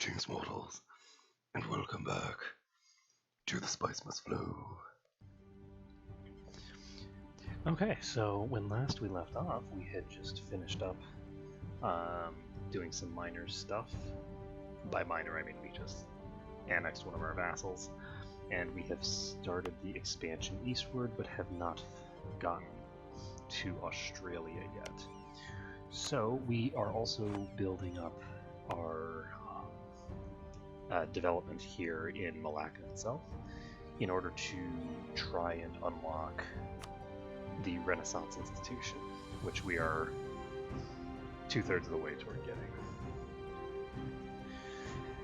Greetings, mortals, and welcome back to The Spice Must Flow. Okay, so when last we left off, we had just finished up doing some minor stuff. By minor, I mean we just annexed one of our vassals, and we have started the expansion eastward, but have not gotten to Australia yet. So we are also building up our development here in Malacca itself in order to try and unlock the Renaissance Institution, which we are 2/3 of the way toward getting.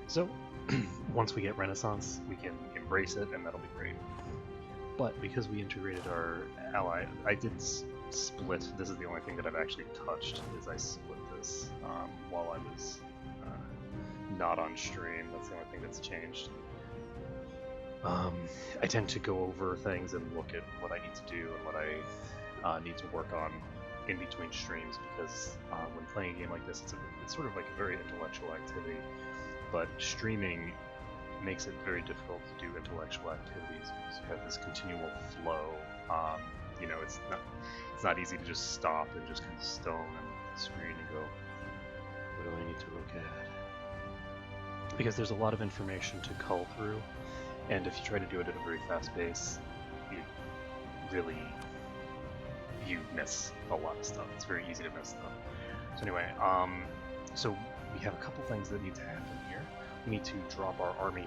So once we get Renaissance, we can embrace it, and that'll be great. But because we integrated our ally, I did split. This is the only thing that I've actually touched, is I split this while I was not on stream. That's the only thing that's changed. I tend to go over things and look at what I need to do and what I need to work on in between streams, because when playing a game like this, it's sort of like a very intellectual activity, but streaming makes it very difficult to do intellectual activities because you have this continual flow. You know, it's not easy to just stop and just kind of stone at the screen and go, what do I need to look at? Because there's a lot of information to cull through, and if you try to do it at a very fast pace, you miss a lot of stuff. It's very easy to miss stuff. So anyway, so we have a couple things that need to happen here. We need to drop our army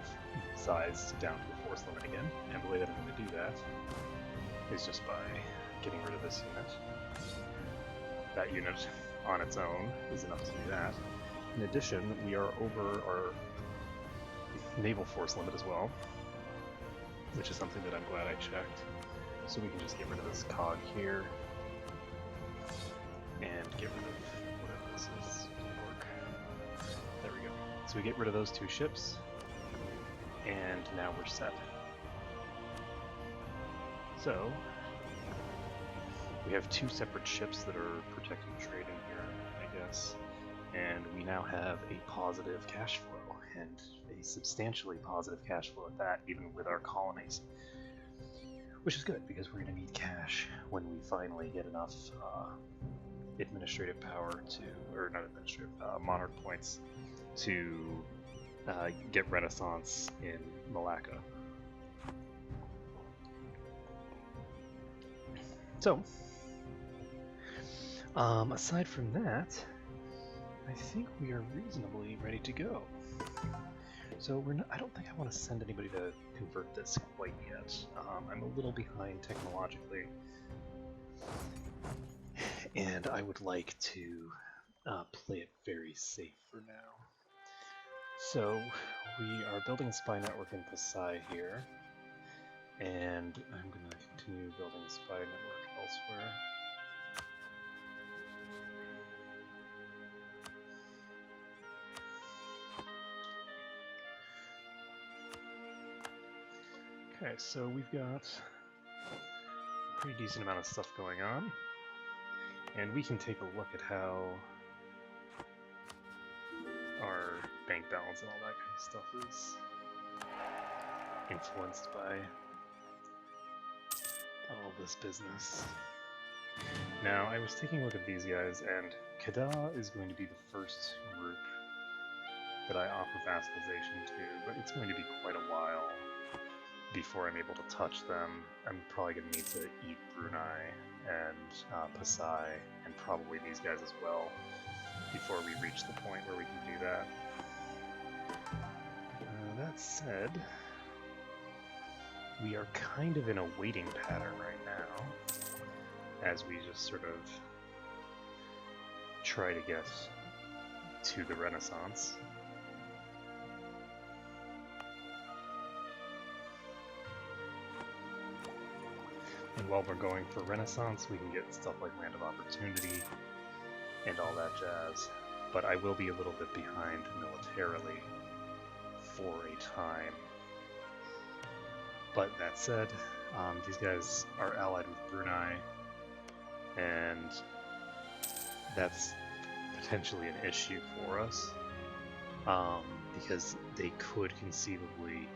size down to the force limit again, and the way that I'm going to do that is just by getting rid of this unit. That unit on its own is enough to do that. In addition, we are over our naval force limit as well, which is something that I'm glad I checked. So we can just get rid of this cog here, and get rid of whatever this is. There we go. So we get rid of those two ships, and now we're set. So we have two separate ships that are protecting trade in here, I guess. And we now have a positive cash flow, and a substantially positive cash flow at that, even with our colonies. Which is good, because we're going to need cash when we finally get enough administrative power to, or not administrative, monarch points to get Renaissance in Malacca. So, aside from that, I think we are reasonably ready to go. So I don't think I want to send anybody to convert this quite yet. I'm a little behind technologically, and I would like to play it very safe for now. So we are building a spy network in Pasai here, and I'm going to continue building a spy network elsewhere. Okay, so we've got a pretty decent amount of stuff going on, and we can take a look at how our bank balance and all that kind of stuff is influenced by all this business. Now, I was taking a look at these guys, and Kedah is going to be the first group that I offer vassalization to, but it's going to be quite a while before I'm able to touch them. I'm probably going to need to eat Brunei and Pasai, and probably these guys as well, before we reach the point where we can do that. That said, we are kind of in a waiting pattern right now, as we just sort of try to get to the Renaissance. And while we're going for Renaissance, we can get stuff like Land of Opportunity and all that jazz. But I will be a little bit behind militarily for a time. But that said, these guys are allied with Brunei, and that's potentially an issue for us. because they could conceivably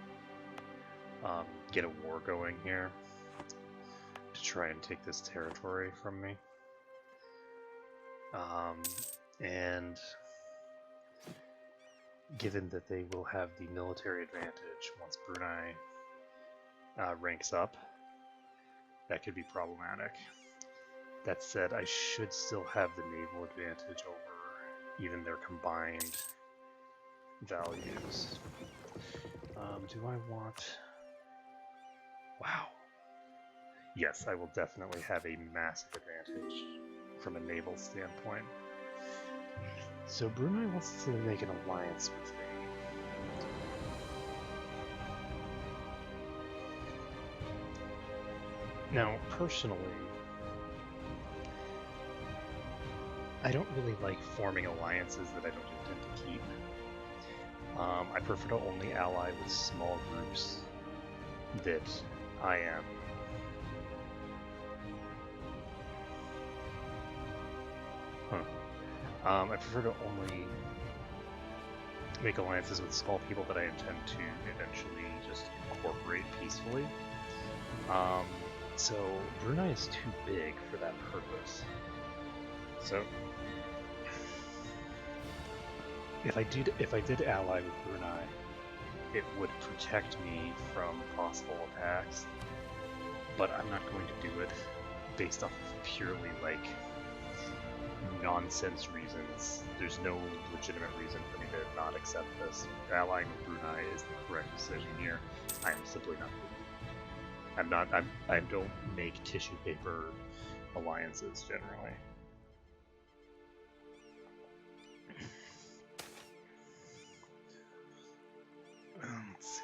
get a war going here to try and take this territory from me. And given that they will have the military advantage once Brunei ranks up, that could be problematic. That said, I should still have the naval advantage over even their combined values. Do I want... Wow. Yes, I will definitely have a massive advantage from a naval standpoint. So Brunei wants to make an alliance with me. Now, personally, I don't really like forming alliances that I don't intend to keep. I prefer to only ally with small groups that I am. I prefer to only make alliances with small people that I intend to eventually just incorporate peacefully. So Brunei is too big for that purpose. So if I did ally with Brunei, it would protect me from possible attacks, but I'm not going to do it based off of purely like nonsense reasons. There's no legitimate reason for me to not accept this. Allying with Brunei is the correct decision here. I am simply not. I don't make tissue paper alliances generally. Let's see.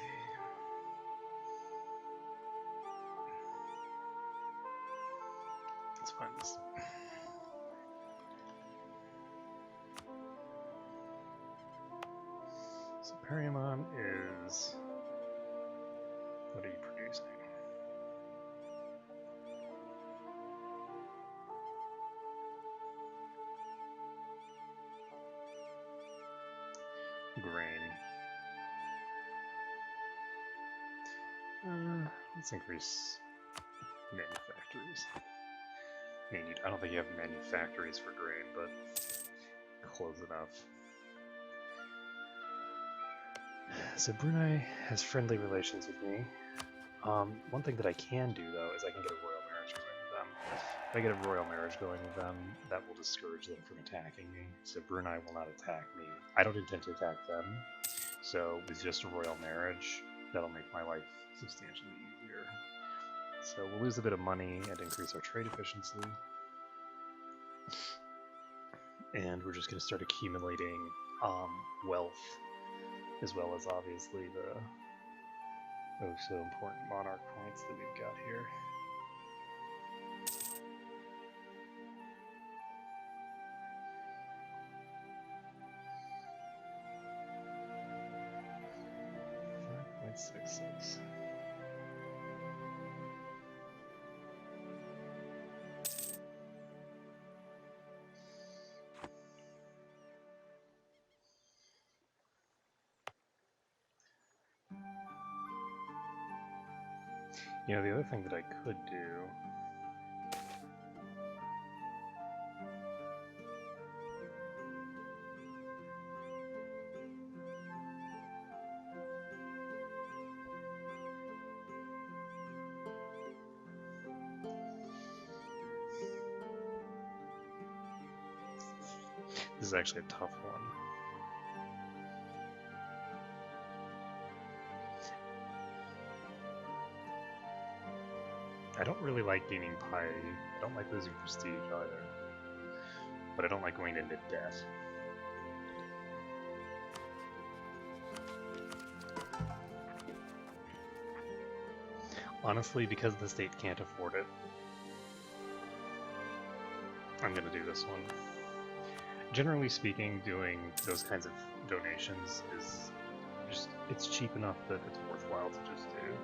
Let's find this. So Periamon is... What are you producing? Grain. Let's increase manufactories. I don't think you have manufactories for grain, but close enough. So Brunei has friendly relations with me. One thing that I can do, though, is I can get a royal marriage going with them. If I get a royal marriage going with them, that will discourage them from attacking me. So Brunei will not attack me. I don't intend to attack them. So with just a royal marriage, that'll make my life substantially easier. So we'll lose a bit of money and increase our trade efficiency. And we're just going to start accumulating wealth, as well as obviously the oh so important monarch points that we've got here. .66. You know, the other thing that I could do this is actually a tough one. I don't really like gaining piety. I don't like losing prestige either. But I don't like going into debt. Honestly, because the state can't afford it, I'm gonna do this one. Generally speaking, doing those kinds of donations is just, it's cheap enough that it's worthwhile to just do.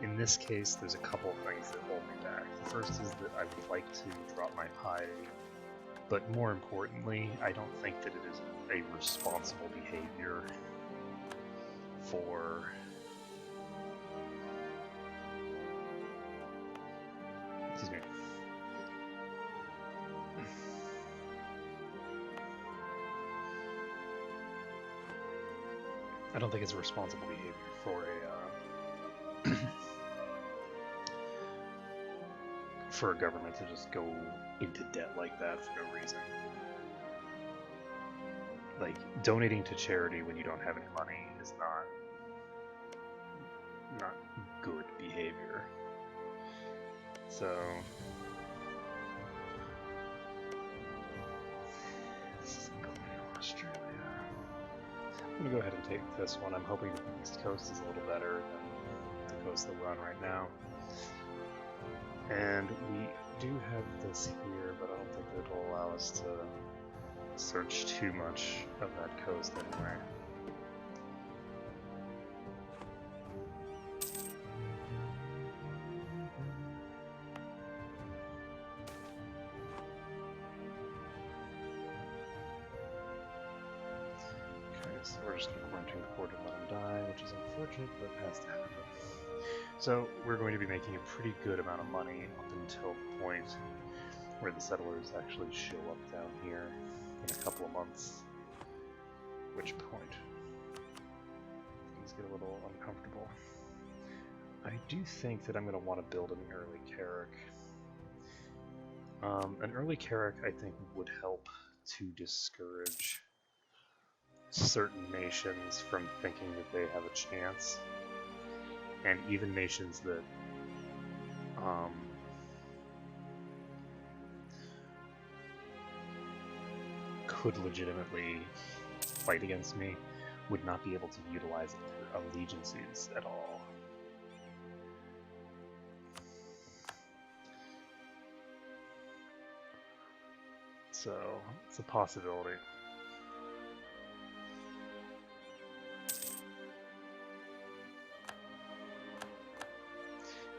In this case, there's a couple of things that hold me back. The first is that I would like to drop my piety, but more importantly, I don't think that it is a responsible behavior for excuse me. I don't think it's a responsible behavior for a for a government to just go into debt like that for no reason. Like, donating to charity when you don't have any money is not good behavior. So this is going to Australia. I'm gonna go ahead and take this one. I'm hoping the East Coast is a little better than the coast that we're on right now. And we do have this here, but I don't think it'll allow us to search too much of that coast anyway. Okay, so we're just going to quarantine the port and let him die, which is unfortunate, but has to happen. So we're going to be making a pretty good amount of money up until the point where the settlers actually show up down here in a couple of months, at which point things get a little uncomfortable. I do think that I'm going to want to build an early Carrack. An early Carrack, I think, would help to discourage certain nations from thinking that they have a chance, and even nations that could legitimately fight against me would not be able to utilize their allegiances at all. So it's a possibility.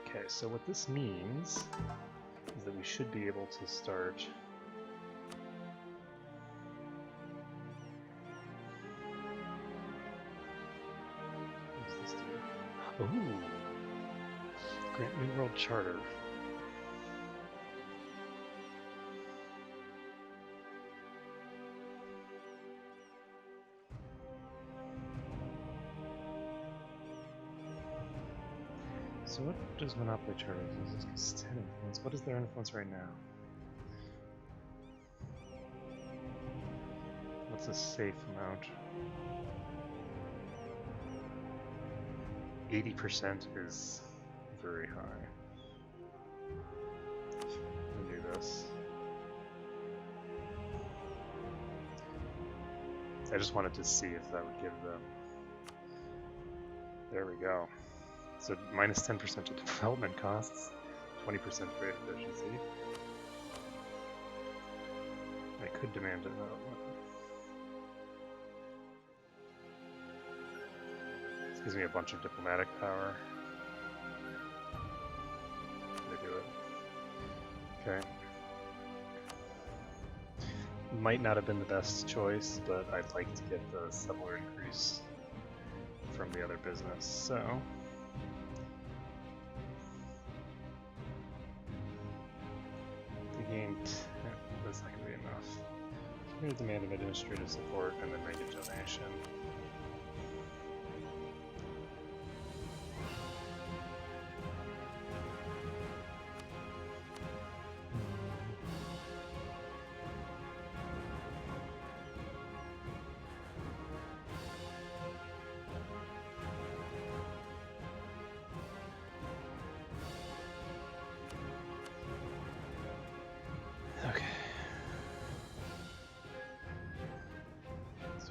Okay, so what this means is that we should be able to start ooh! Grant New World Charter. So what does Monopoly Charter do? This is 10 influence. What is their influence right now? What's a safe amount? 80% is very high. Let me do this. I just wanted to see if that would give them... There we go. So minus 10% of development costs, 20% trade efficiency. I could demand development. This gives me a bunch of diplomatic power. They do it. Okay. Might not have been the best choice, but I'd like to get the settler increase from the other business, so... That's not going to be enough. I'm going to demand an administrative support and then make a donation.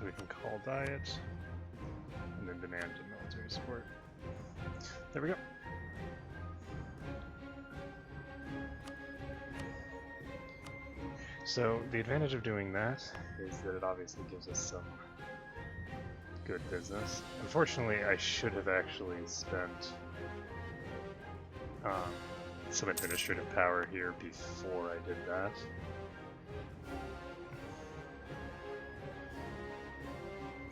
We can call diet and then demand a military support. There we go. So the advantage of doing that is that it obviously gives us some good business. Unfortunately, I should have actually spent some administrative power here before I did that.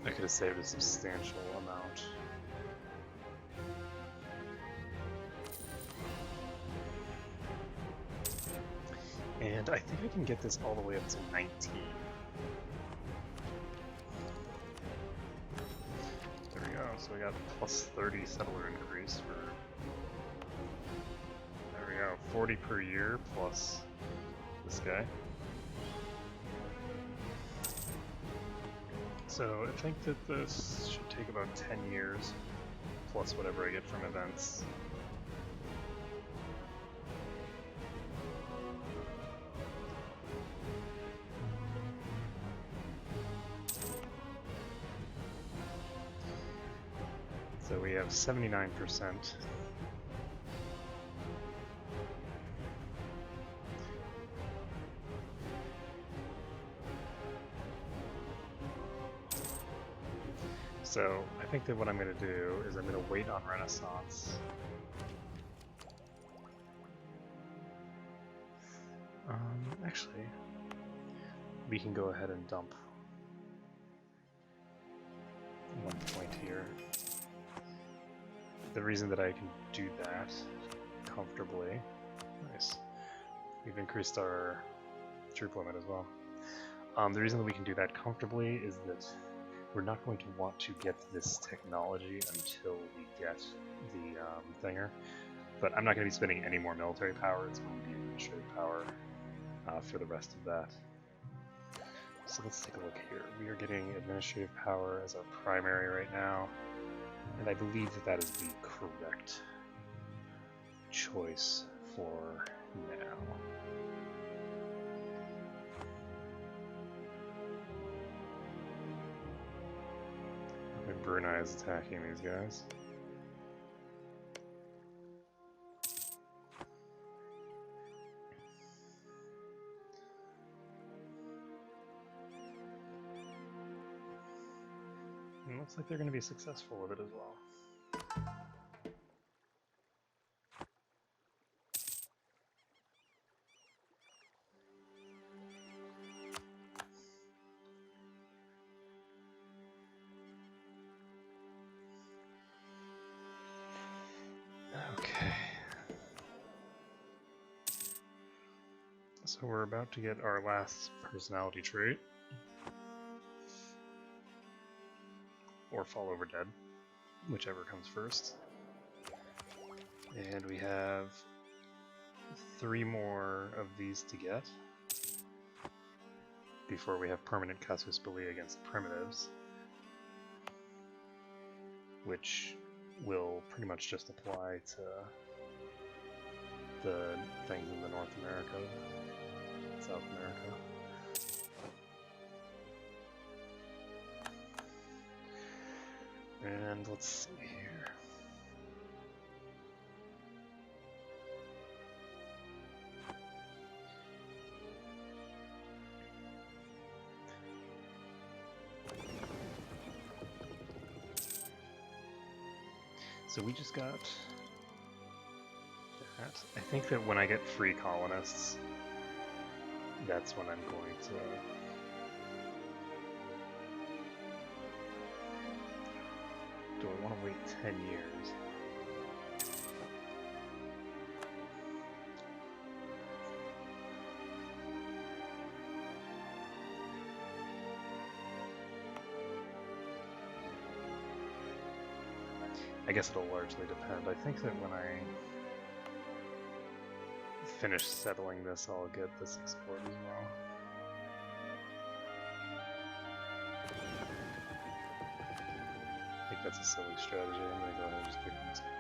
I could have saved a substantial amount And I think I can get this all the way up to 19. There we go, so we got plus 30 settler increase for... There we go, 40 per year plus this guy. So I think that this should take about 10 years, plus whatever I get from events. So we have 79%. So I think that what I'm going to do is I'm going to wait on Renaissance. Actually, we can go ahead and dump 1 point here. The reason that I can do that comfortably, nice, we've increased our troop limit as well. The reason that we can do that comfortably is that we're not going to want to get this technology until we get the thinger. But I'm not going to be spending any more military power, it's going to be administrative power for the rest of that. So let's take a look here. We are getting administrative power as our primary right now, and I believe that that is the correct choice for now. Brunei is attacking these guys. And it looks like they're going to be successful with it as well. Okay. So we're about to get our last personality trait. Or fall over dead, whichever comes first. And we have 3 more of these to get before we have permanent casus belli against primitives, which will pretty much just apply to the things in the North America, South America. And let's see here. So we just got that. I think that when I get free colonists, that's when I'm going to... Do I want to wait 10 years? I guess it'll largely depend. I think that when I finish settling this, I'll get this export as well. I think that's a silly strategy. I'm gonna go ahead and just pick this one.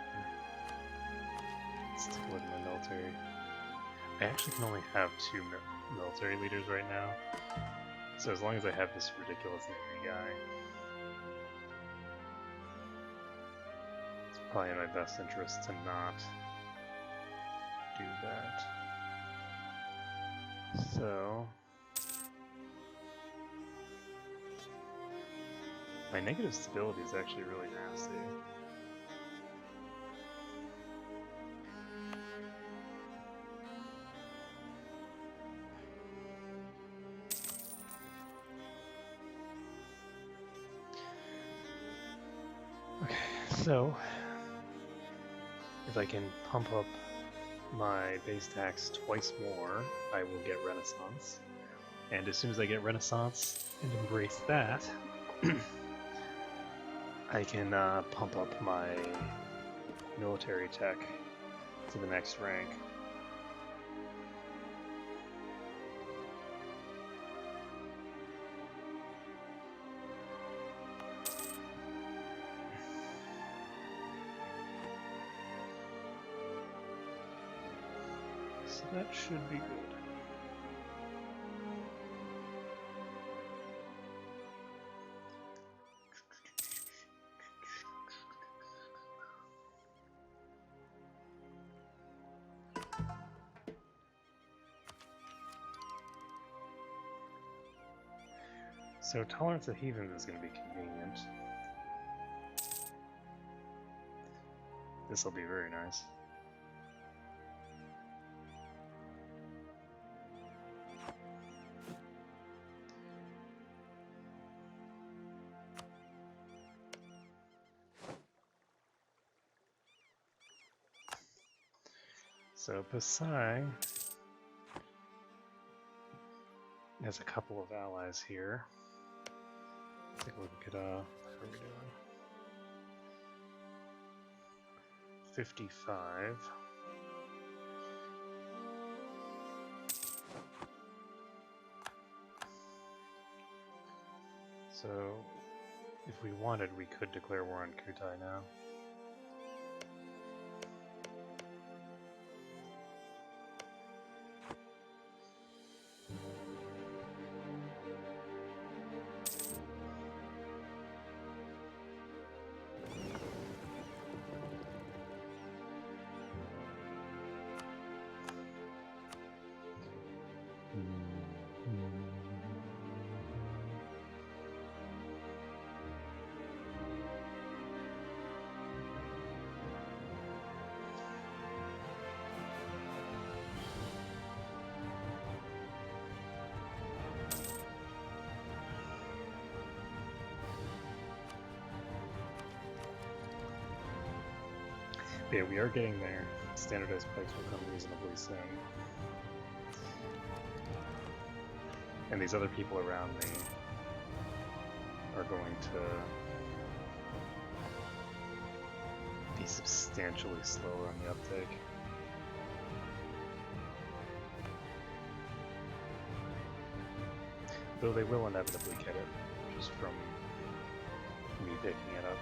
Let's take a look at my military. I actually can only have 2 military leaders right now, so as long as I have this ridiculous Navy guy, it's probably in my best interest to not do that. So my negative stability is actually really nasty. Okay, so if I can pump up my base tax twice more, I will get Renaissance. And as soon as I get Renaissance and embrace that, I can pump up my military tech to the next rank. So that should be good. So Tolerance of Heathens is going to be convenient. This will be very nice. So Pasai has a couple of allies here. Let's take a look at how are we doing? 55. So if we wanted, we could declare war on Kutai now. Yeah, we are getting there. Standardized pikes will come reasonably soon. And these other people around me are going to be substantially slower on the uptake. Though they will inevitably get it, just from me picking it up.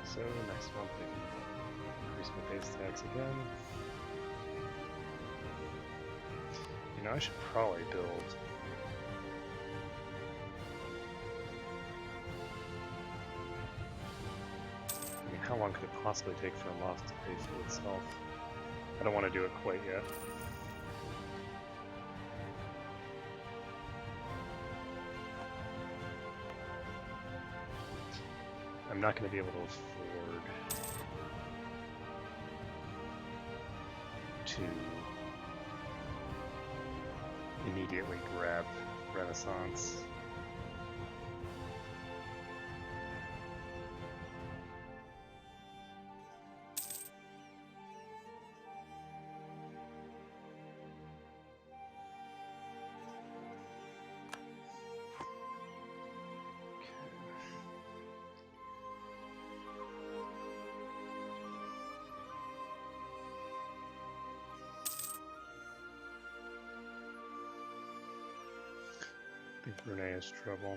So next month I can increase my base tax again. You know, I should probably build I mean, how long could it possibly take for a loft to pay for itself? I don't want to do it quite yet. I'm not going to be able to afford to immediately grab Renaissance. I think Brunei has trouble.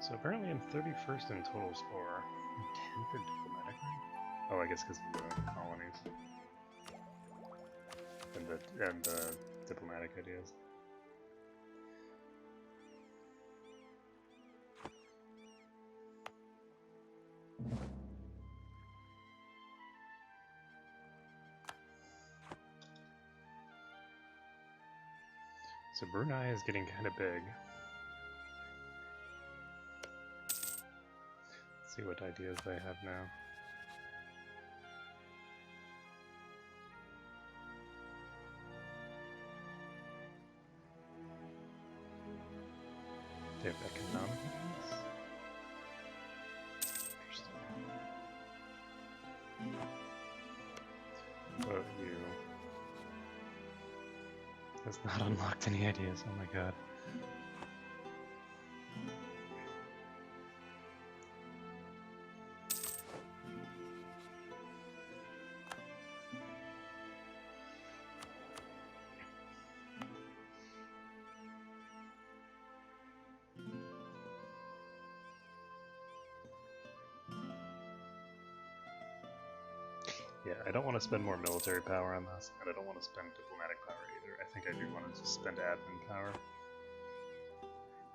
So apparently I'm 31st in total score. for diplomatic rank? Oh, I guess because of the colonies and the diplomatic ideas. So Brunei is getting kind of big. Let's see what ideas they have now. They have economic ideas? Interesting. But you has not unlocked any ideas, oh my god. Yeah, I don't want to spend more military power on this, and I don't want to spend diplomatic power either. I think I do want to just spend admin power.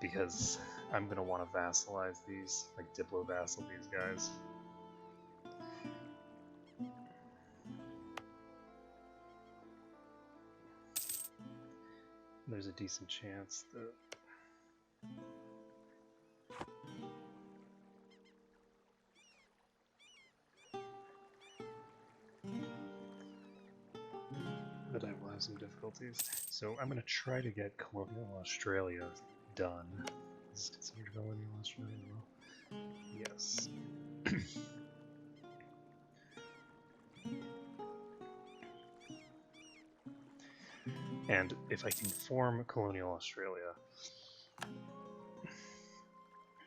Because I'm going to want to vassalize these, like diplo-vassal these guys. There's a decent chance that I will have some difficulties. So I'm going to try to get colonial Australia done. Is this considered colonial Australia? Well, yes. And if I can form colonial Australia,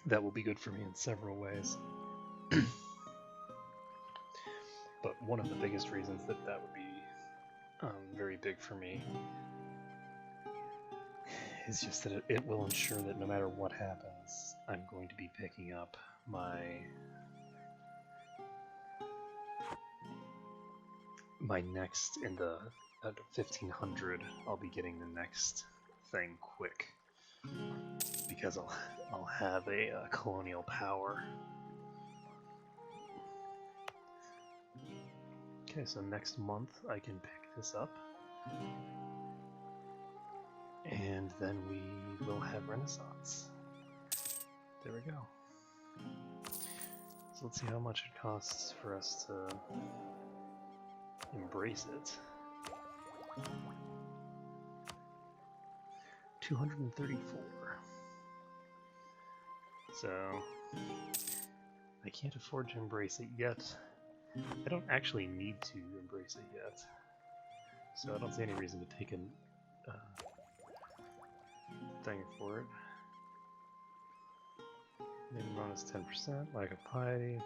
that will be good for me in several ways. But one of the biggest reasons that would be very big for me is just that it will ensure that no matter what happens, I'm going to be picking up my next in the at 1500. I'll be getting the next thing quick because I'll have a colonial power. Okay, so next month I can pick this up, and then we will have Renaissance. There we go. So let's see how much it costs for us to embrace it. 234. So I can't afford to embrace it yet. I don't actually need to embrace it yet, so I don't see any reason to take a thing for it. Name bonus 10%, lack of piety.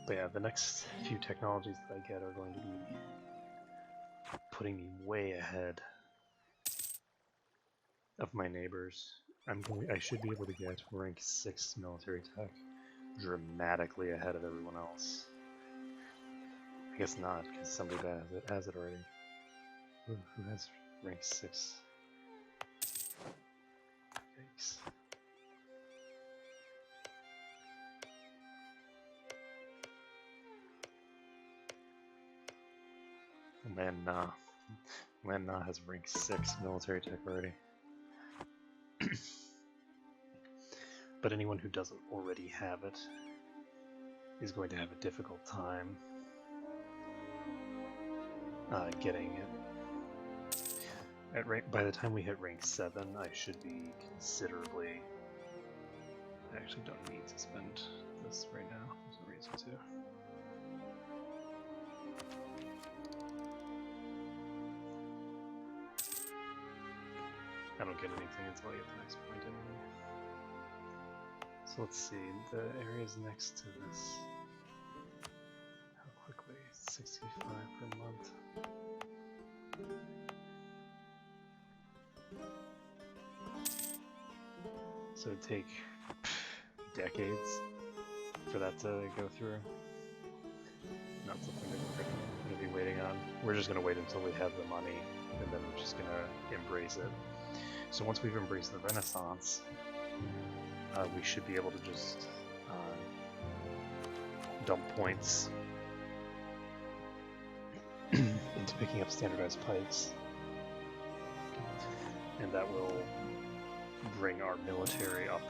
But yeah, the next few technologies that I get are going to be putting me way ahead of my neighbors. I should be able to get rank 6 military tech dramatically ahead of everyone else. I guess not, because somebody has it already. Who has rank 6? Yikes. Man Na has rank 6 military tech already. But anyone who doesn't already have it is going to have a difficult time getting it. By the time we hit rank 7, I should be considerably... I actually don't need to spend this right now. There's no reason to. I don't get anything until I get the next point anyway. So let's see, the areas next to this. How quickly? 65 per month. So it'd take decades for that to go through. Not something that we're going to be waiting on. We're just going to wait until we have the money, and then we're just going to embrace it. So once we've embraced the Renaissance, we should be able to just dump points into picking up standardized pikes, and that will bring our military up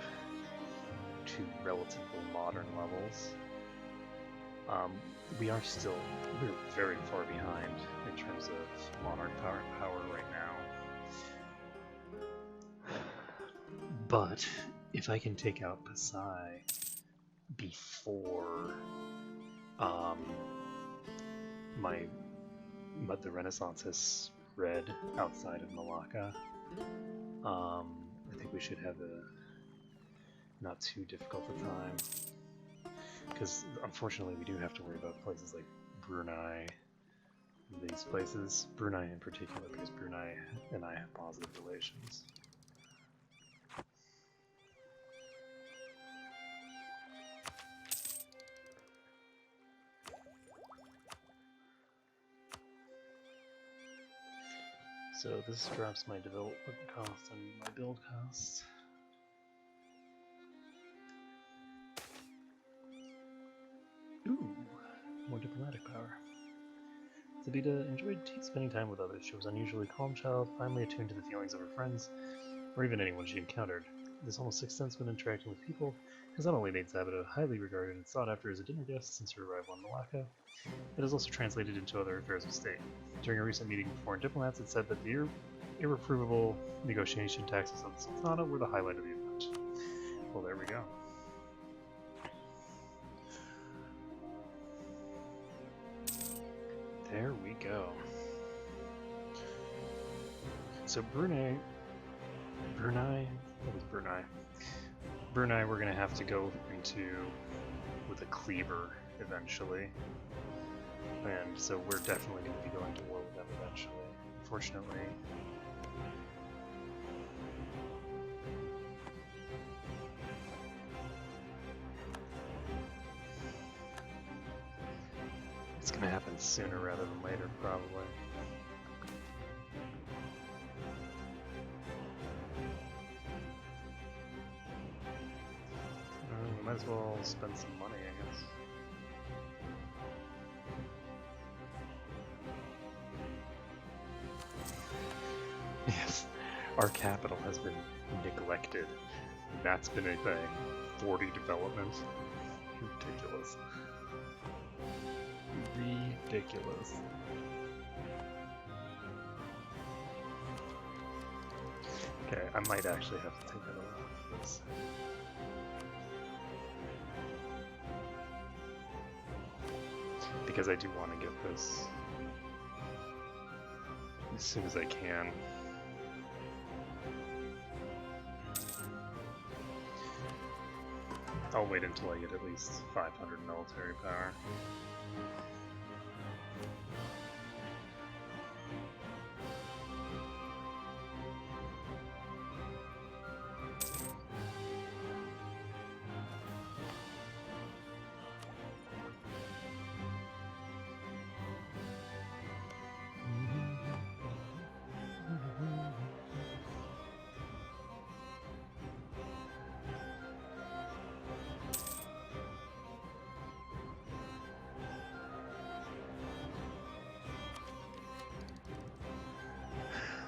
to relatively modern levels. We're very far behind in terms of monarch power right now. But if I can take out Pasai before the Renaissance has spread outside of Malacca, I think we should have a not too difficult a time. Because unfortunately we do have to worry about places like Brunei, these places, Brunei in particular, because Brunei and I have positive relations. So this drops my development cost and my build cost. Ooh, more diplomatic power. Sabita enjoyed spending time with others. She was an unusually calm child, finely attuned to the feelings of her friends, or even anyone she encountered. This almost sixth sense when interacting with people has not only made Sabita highly regarded and sought after as a dinner guest since her arrival in Malacca, it has also translated into other affairs of state. During a recent meeting with foreign diplomats, it said that the irreprovable negotiation tactics of the Sultana were the highlight of the event. Well, there we go. There we go. So Brunei, what was Brunei? Brunei we're gonna have to go into with a cleaver eventually. And so we're definitely going to be going to war with them eventually. Unfortunately, it's going to happen sooner rather than later, probably. We might as well spend some money, I guess. Yes, our capital has been neglected. That's been a thing. 40 development. Ridiculous. Ridiculous. Okay, I might actually have to take that off this. Because I do want to get this as soon as I can. I'll wait until I get at least 500 military power.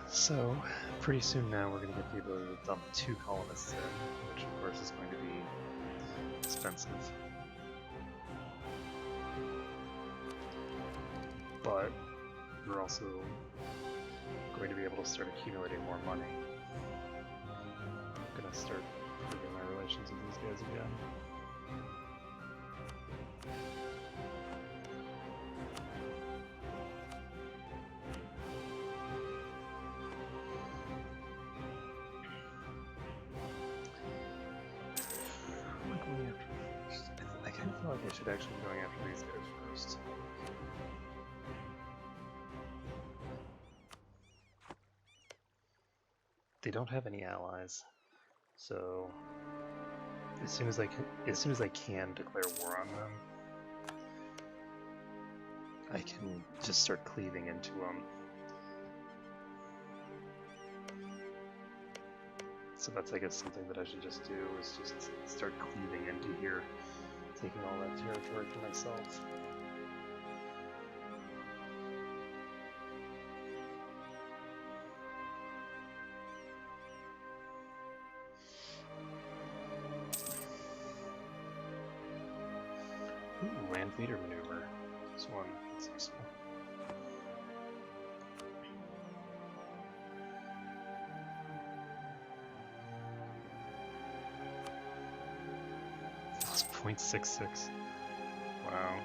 So, pretty soon now we're going to get the ability to dump 2 colonists in, which of course is going to be expensive. But we're also going to be able to start accumulating more money. I'm going to start improving my relations with these guys again. I feel like I should actually be going after these guys first. they don't have any allies, so as soon as I can declare war on them, I can just start cleaving into them. So that's, I guess, something that I should just do, is just start cleaving into here, taking all that territory for myself. Ooh, land leader maneuver. This one, that's useful. Plus 0.66. Wow.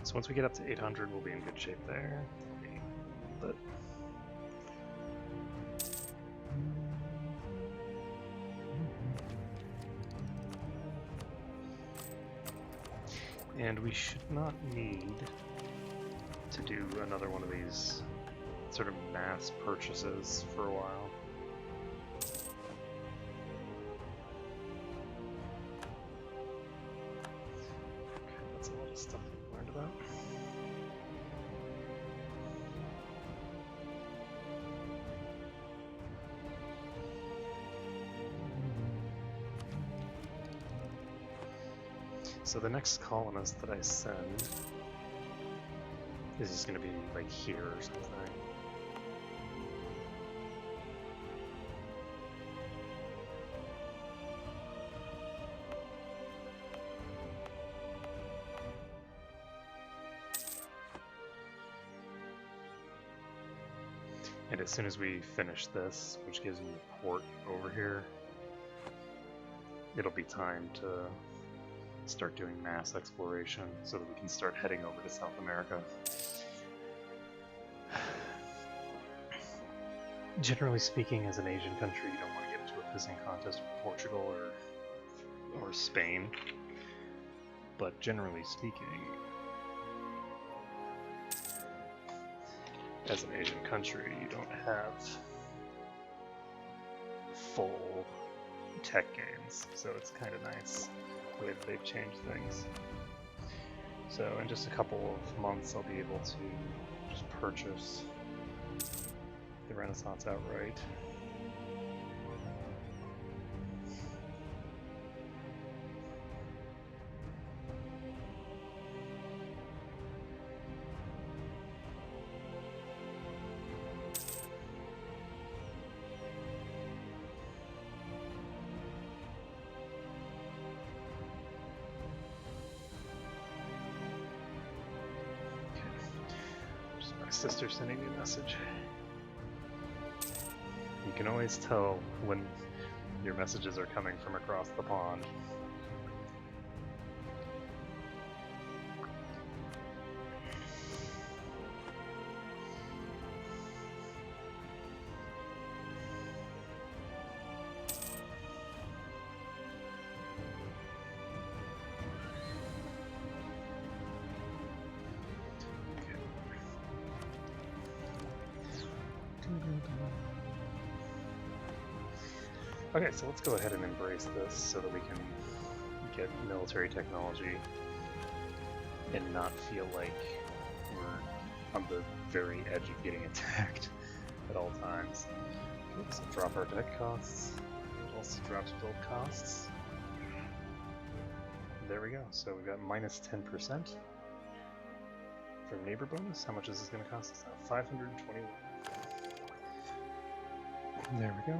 So once we get up to 800, we'll be in good shape there. But and we should not need to do another one of these sort of mass purchases for a while. Okay, that's a lot of stuff we've learned about. So the next colonist that I send is just going to be like here or something. And as soon as we finish this, which gives me a port over here, it'll be time to start doing mass exploration so that we can start heading over to South America. Generally speaking, as an Asian country, you don't want to get into a pissing contest with Portugal or Spain. But generally speaking, as an Asian country, you don't have full tech gains, so it's kind of nice the way that they've changed things. So in just a couple of months, I'll be able to just purchase the Renaissance outright. Sister sending me a message. You can always tell when your messages are coming from across the pond. Okay, so let's go ahead and embrace this so that we can get military technology and not feel like we're on the very edge of getting attacked at all times. Okay, so drop our debt costs. It also drops build costs. There we go. So we've got minus 10% from neighbor bonus. How much is this going to cost us now? 521. There we go.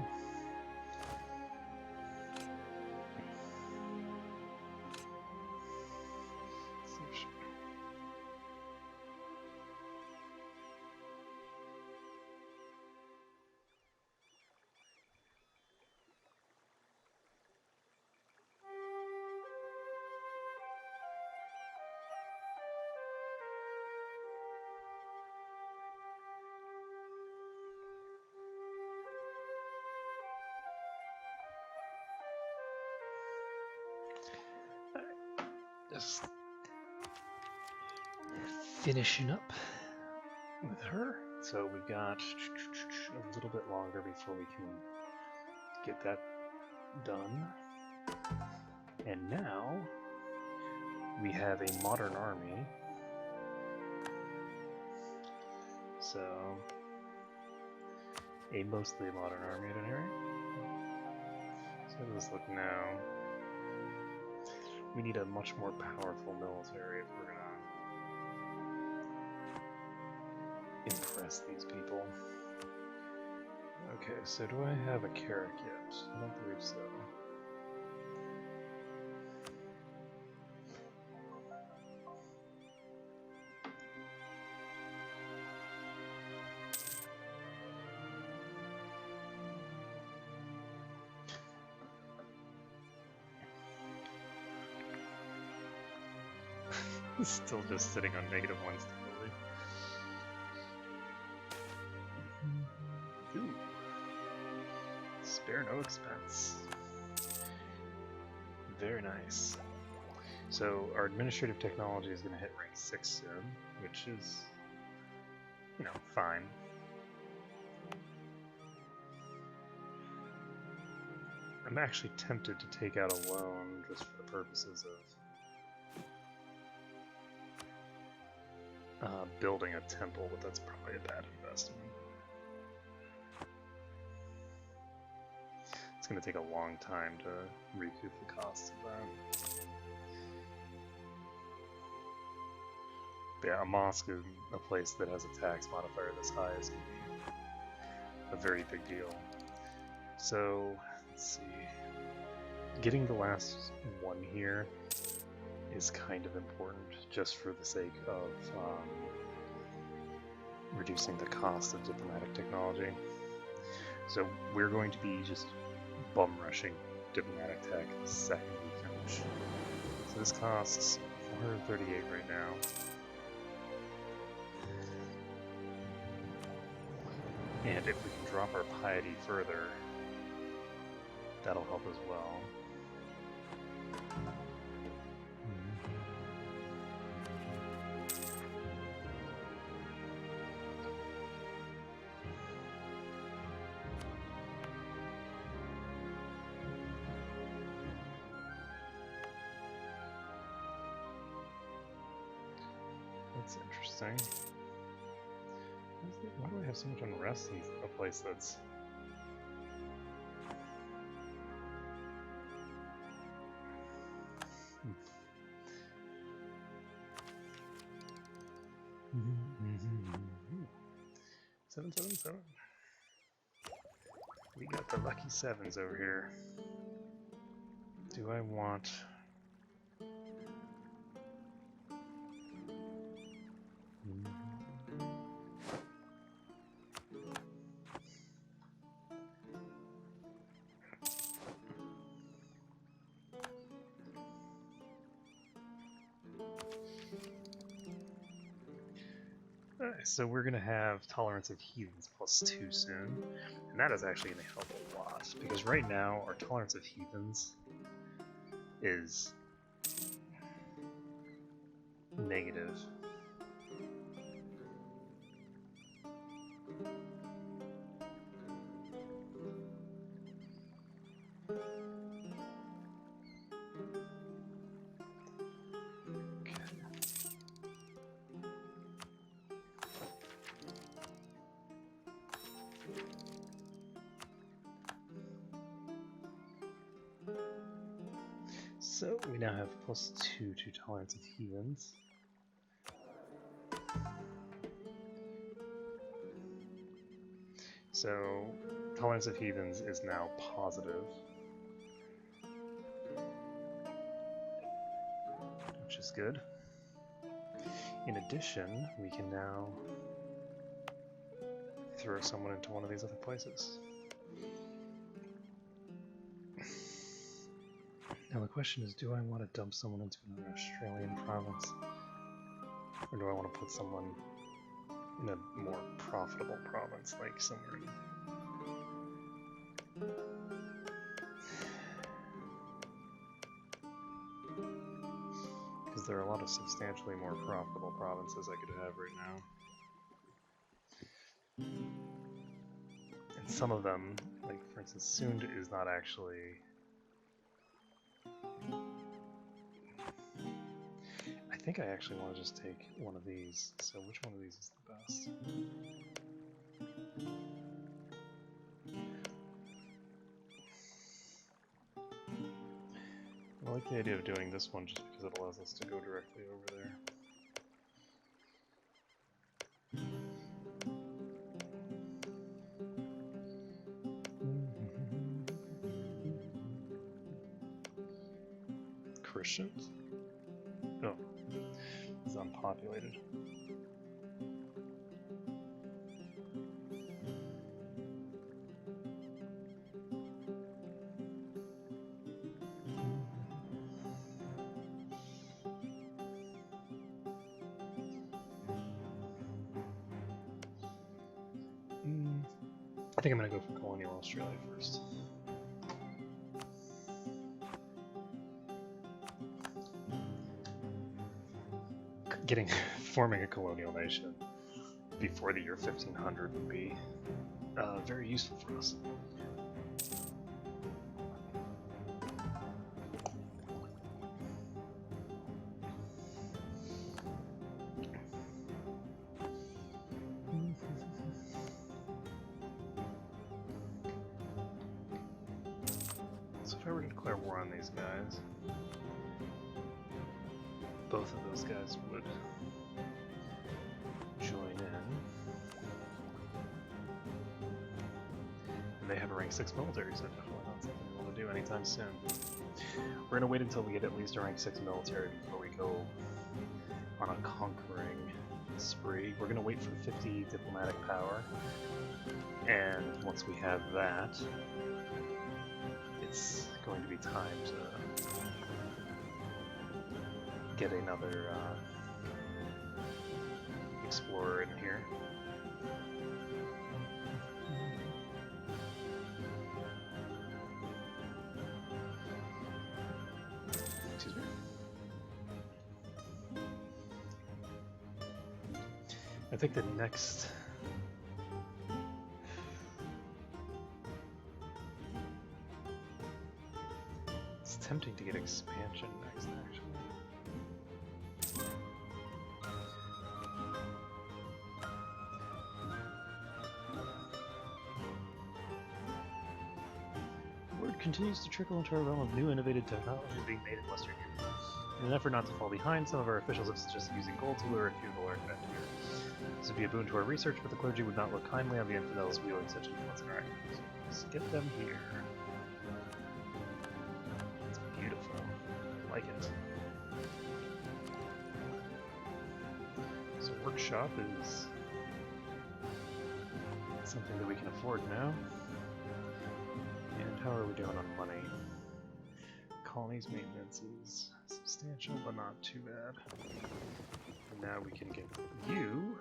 finishing up with her. So we've got a little bit longer before we can get that done. And now we have a modern army. So a mostly modern army at any rate. So how does this look now? We need a much more powerful military if we're gonna impress these people. Okay, so do I have a carrot yet? I don't believe so. Still just sitting on -1 stability. Ooh. Spare no expense. Very nice. So our administrative technology is going to hit rank 6 soon, which is, you know, fine. I'm actually tempted to take out a loan just for the purposes of building a temple, but that's probably a bad investment. It's going to take a long time to recoup the costs of that. But yeah, a mosque is a place that has a tax modifier this high is going to be a very big deal. So, let's see. Getting the last one here is kind of important just for the sake of reducing the cost of diplomatic technology. So we're going to be just bum rushing diplomatic tech the second we finish. So this costs 438 right now. And if we can drop our piety further, that'll help as well. That's interesting. Why do I have so much unrest in a place that's... Seven, seven, seven. We got the lucky sevens over here. Do I want... So we're going to have Tolerance of Heathens +2 soon, and that is actually going to help a lot, because right now our Tolerance of Heathens is negative. So we now have +2 to Tolerance of Heathens. So Tolerance of Heathens is now positive, which is good. In addition, we can now throw someone into one of these other places. Now the question is, do I want to dump someone into another Australian province? Or do I want to put someone in a more profitable province, like somewhere in... because there are a lot of substantially more profitable provinces I could have right now. And some of them, like for instance, Sund is not actually... I think I actually want to just take one of these, so which one of these is the best? I like the idea of doing this one just because it allows us to go directly over there. Christians? Oh, it's unpopulated. I think I'm going to go for colonial Australia first. Forming a colonial nation before the year 1500 would be very useful for us. So if I were to declare war on these guys, both of those guys would join in. And they have a rank 6 military, so definitely not something we want to do anytime soon. We're going to wait until we get at least a rank 6 military before we go on a conquering spree. We're going to wait for 50 diplomatic power, and once we have that, it's going to be time to get another explorer in here. Excuse me. I think the next... It's tempting to get expansion next, actually. Word continues to trickle into our realm of new innovative technology being made in Western Europe. In an effort not to fall behind, some of our officials have suggested using gold to lure a few of the aircraft here. This would be a boon to our research, but the clergy would not look kindly on the infidels wielding such influence in our activities. Let's get them here. It's beautiful. I like it. So workshop is something that we can afford now. And how are we doing on money? Colonies maintenance is substantial, but not too bad. And now we can get you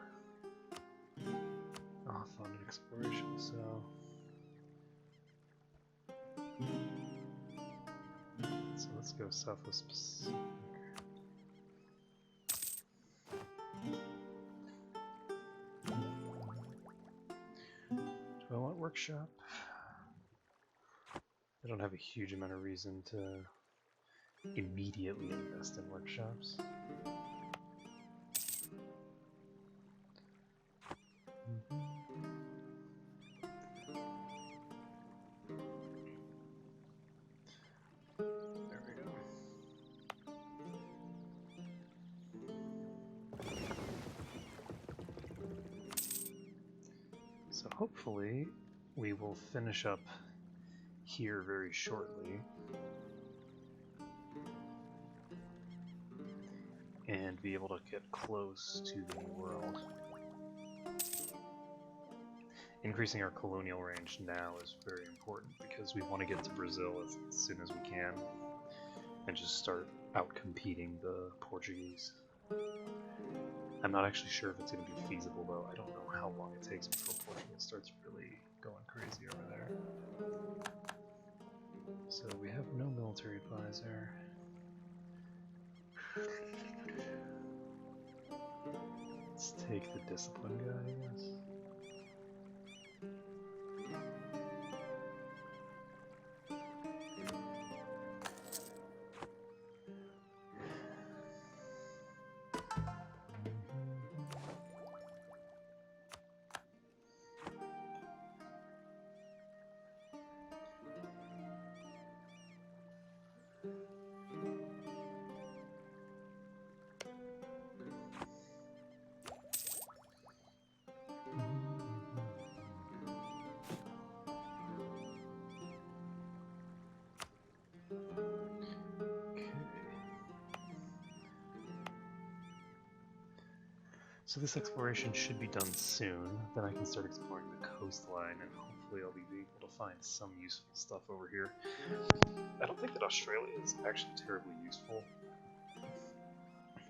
off on an exploration, so... So let's go Southwest Pacific. Do I want workshop? I don't have a huge amount of reason to immediately invest in workshops. There we go. So hopefully we will finish up here very shortly and be able to get close to the New World. Increasing our colonial range now is very important because we want to get to Brazil as soon as we can and just start out-competing the Portuguese. I'm not actually sure if it's going to be feasible though. I don't know how long it takes before Portugal starts really going crazy over there. So we have no military advisor. Let's take the discipline guy, I guess. So this exploration should be done soon, then I can start exploring the coastline, and hopefully I'll be able to find some useful stuff over here. I don't think that Australia is actually terribly useful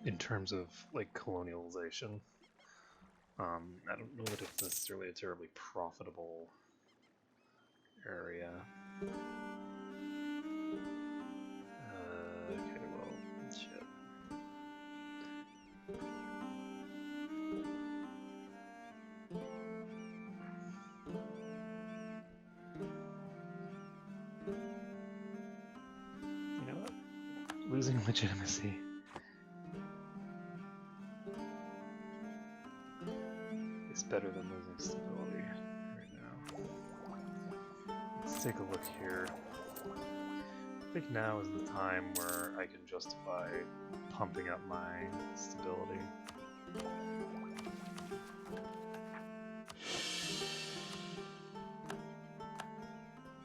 in terms of, like, colonialization. I don't know that it's necessarily a terribly profitable area. Okay, well, shit. You know what? Losing legitimacy. It's better than losing stability right now. Let's take a look here. I think now is the time where I can justify pumping up my stability.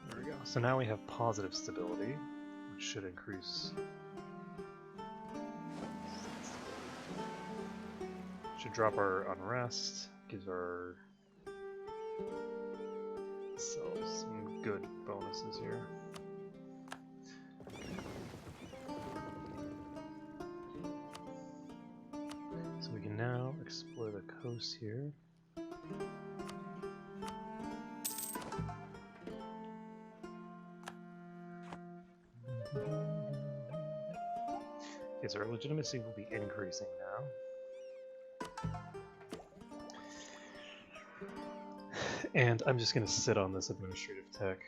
There we go. So now we have positive stability, which should increase. Should drop our unrest, gives our selves some good bonuses here. So we can now explore the coast here. Okay, so our legitimacy will be increasing now. And I'm just going to sit on this administrative tech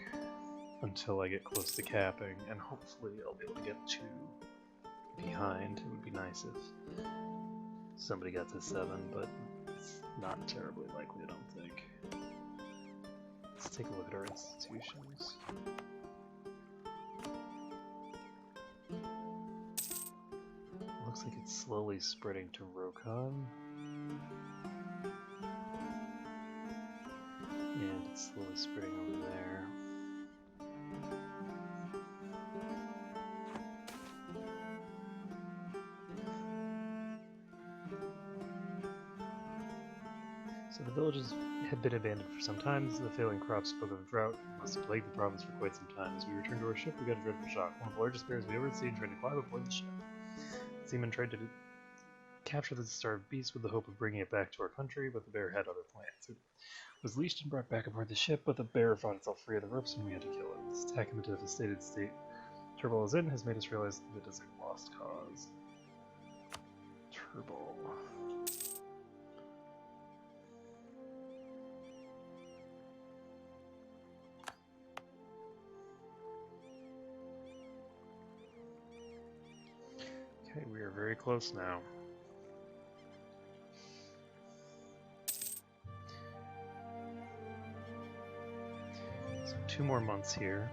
until I get close to capping, and hopefully I'll be able to get 2 behind. It would be nice if somebody got to 7, but it's not terribly likely, I don't think. Let's take a look at our institutions. Looks like it's slowly spreading to Rokon. And it's slowly spreading over there. So the villages had been abandoned for some time. The failing crops spoke of a drought must have plagued the province for quite some time. As we returned to our ship, we got a dreadful shock. One of the largest bears we ever seen tried to climb aboard the ship. Seamen tried to capture the starved beast with the hope of bringing it back to our country, but the bear had other plans. It was leashed and brought back aboard the ship, but the bear found itself free of the ropes and we had to kill it. This attack in the devastated state Turbol is in has made us realize that it is a lost cause. Turbol. Okay, we are very close now. So 2 more months here.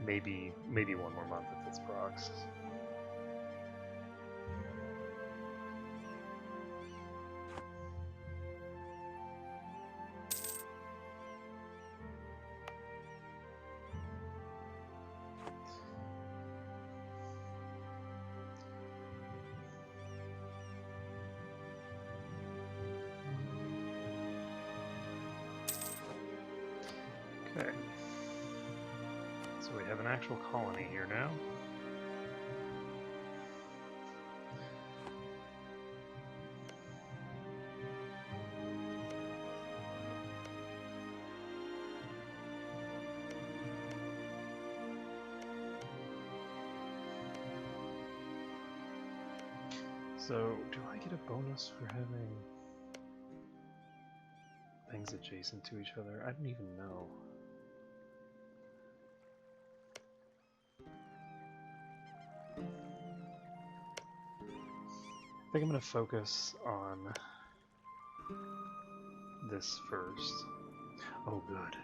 Maybe 1 more month if it's procs. Okay. So we have an actual colony here now. So, do I get a bonus for having things adjacent to each other? I don't even know. I think I'm going to focus on this first. Oh, good.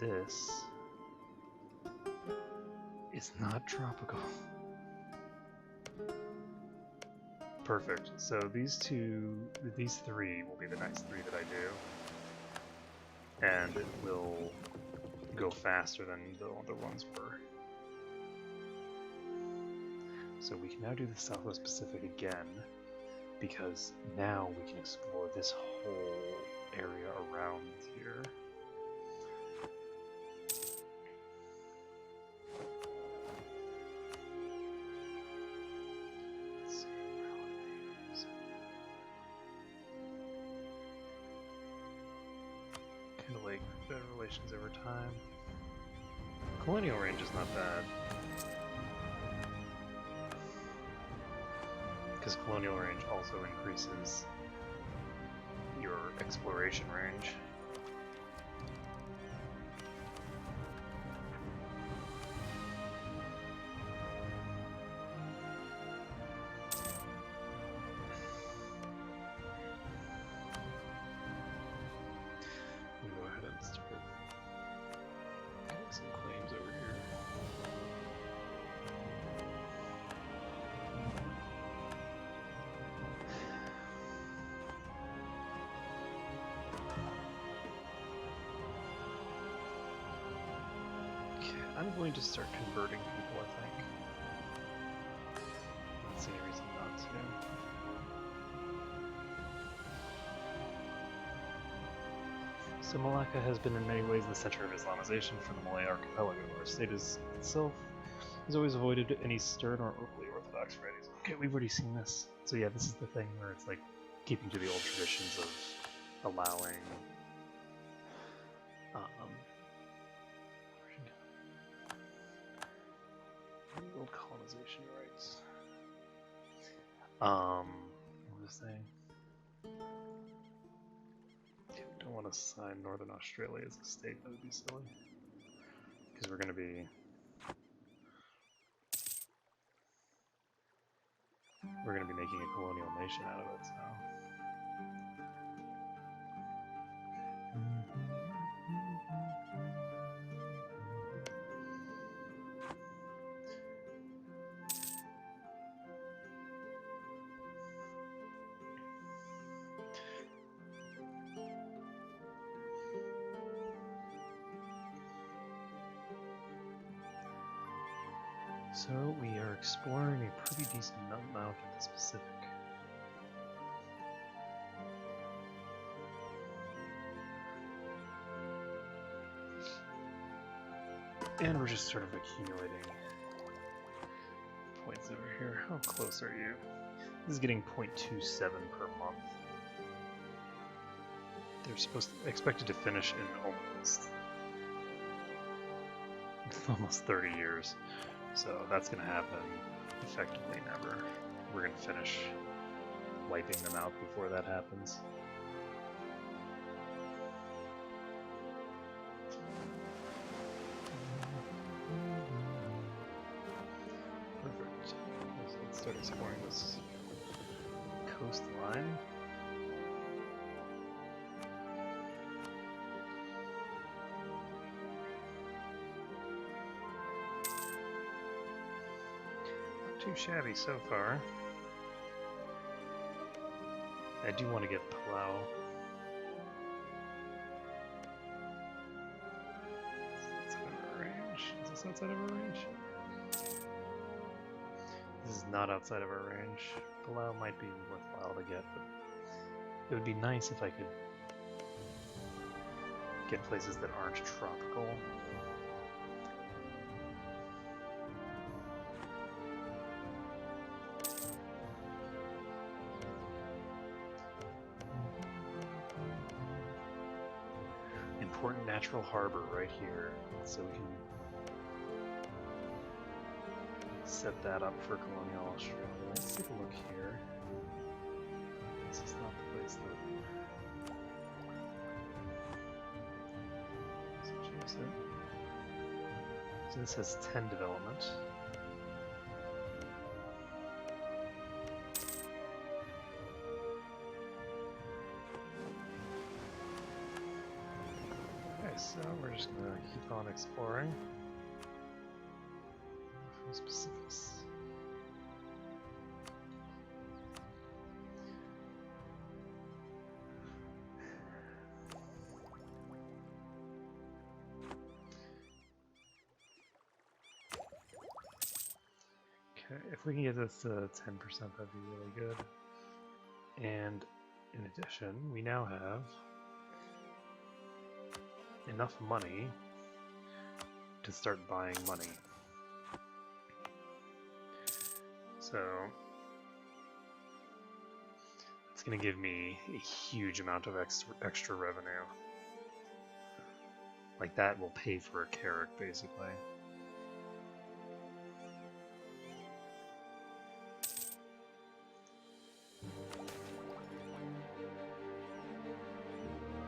This is not tropical. Perfect. So these three will be the next three that I do. And it will go faster than the other ones were. So we can now do the Southwest Pacific again, because now we can explore this whole area around here. Let's see, kind of like better relations over time. Colonial range is not bad. Because colonial range also increases your exploration range. We'll go ahead and start getting some claims over here. I'm going to start converting people, I think. I don't see any reason not to. So Malacca has been in many ways the center of Islamization for the Malay archipelago. Our state itself has always avoided any stern or overly orthodox writings. Okay, we've already seen this. So yeah, this is the thing where it's like keeping to the old traditions of allowing old colonization rights. What was I saying? Don't want to sign Northern Australia as a state, that would be silly. Because we're going to be making a colonial nation out of it, so. So we are exploring a pretty decent amount in this Pacific. And we're just sort of accumulating points over here. How close are you? This is getting 0.27 per month. They're expected to finish in almost 30 years. So that's going to happen effectively never. We're going to finish wiping them out before that happens. Perfect. Let's start exploring this coastline. Too shabby so far. I do want to get Palau. Is this outside of our range? Is this outside of our range? This is not outside of our range. Palau might be worthwhile to get, but it would be nice if I could get places that aren't tropical. Important natural harbor right here, so we can set that up for colonial Australia. Let's take a look here. This is not the place that... So choose it. So this has 10 development. Okay, so we're just gonna keep on exploring. From specifics. Okay, if we can get this to 10%, that'd be really good. And in addition, we now have enough money to start buying money. So it's going to give me a huge amount of extra revenue. Like that will pay for a carrot, basically.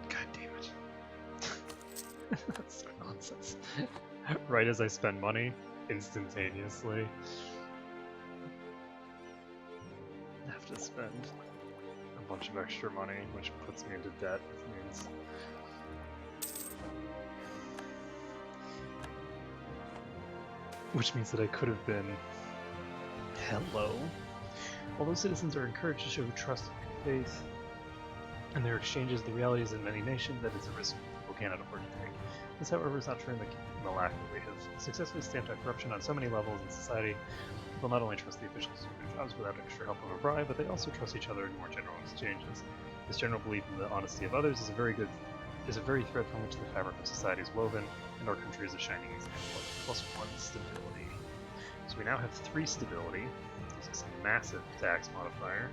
God damn it. That's nonsense. Right as I spend money, instantaneously, I have to spend a bunch of extra money, which puts me into debt, which means that I could have been hello. Although citizens are encouraged to show trust and faith in their exchanges, the reality is in many nations that is a risk people cannot afford to take. This, however, is not true in the Malacca. We have successfully stamped out corruption on so many levels in society. People not only trust the officials to do their jobs without extra help of a bribe, but they also trust each other in more general exchanges. This general belief in the honesty of others is a very thread from which the fabric of society is woven, and our country is a shining example of +1 stability. So we now have 3 stability. This is a massive tax modifier.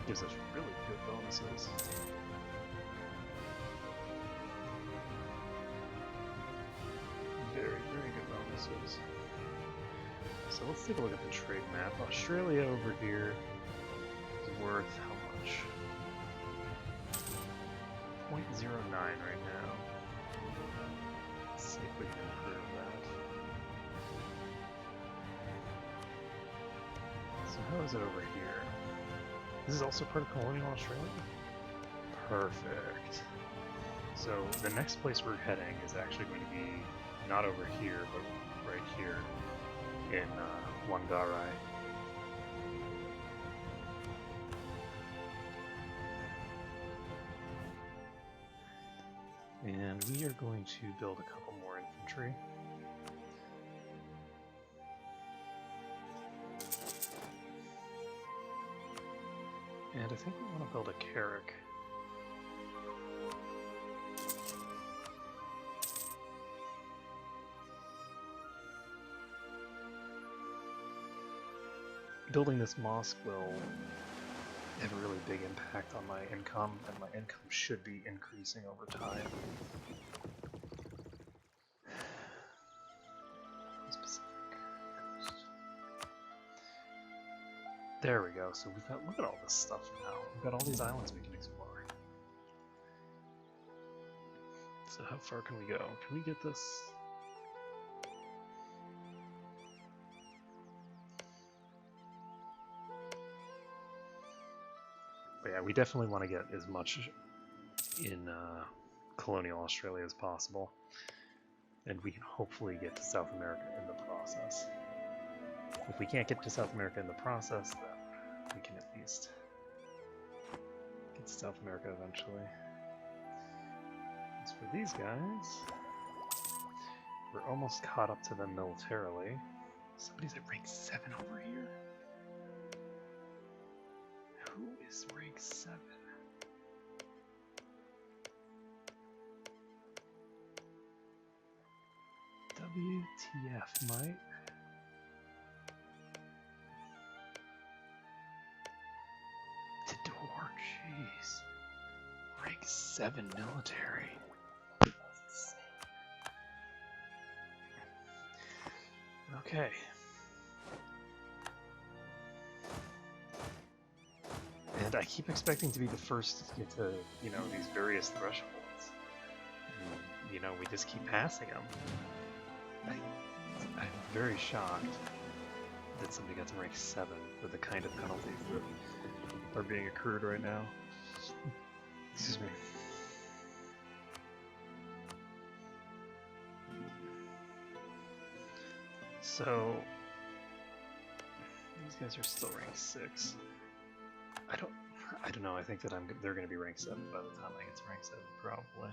Gives us really good bonuses. Very, very good bonuses. So let's take a look at the trade map. Australia over here is worth how much? 0.09 right now. Let's see if we can improve that. So how is it over here? This is also part of colonial Australia? Perfect. So the next place we're heading is actually going to be not over here, but right here in Whangarei. And we are going to build a couple more infantry. And I think we want to build a Carrack. Building this mosque will have a really big impact on my income, and my income should be increasing over time. There we go. So we've got, look at all this stuff now. We've got all these islands we can explore. So how far can we go? Can we get this? But yeah, we definitely want to get as much in colonial Australia as possible. And we can hopefully get to South America in the process. If we can't get to South America in the process, then we can at least get to South America eventually. As for these guys, we're almost caught up to them militarily. Somebody's at rank 7 over here? Who is rank 7? WTF, mate? Tidor, jeez. Rank 7 military. That's insane. Okay. And I keep expecting to be the first to get to, you know, these various thresholds. And, you know, we just keep passing them. I'm very shocked that somebody got to rank 7 with the kind of penalties that are being accrued right now. Excuse me. So these guys are still ranked 6. I don't know. I think that they're going to be ranked 7 by the time I get to rank 7, probably.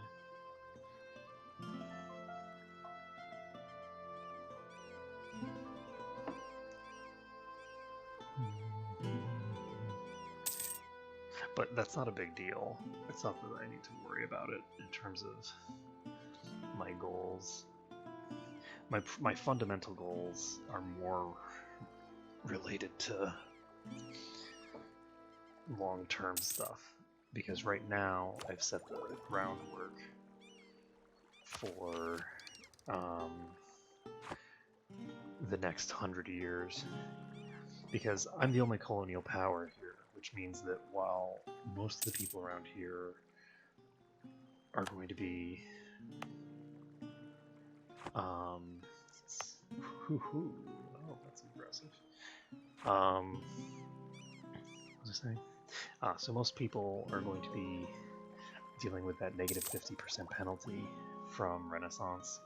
But that's not a big deal. It's not that I need to worry about it in terms of my goals. My fundamental goals are more related to long-term stuff, because right now I've set the groundwork for the next 100 years, because I'm the only colonial power here, which means that while most of the people around here are going to be oh, that's impressive. What was I saying? So most people are going to be dealing with that negative 50% penalty from Renaissance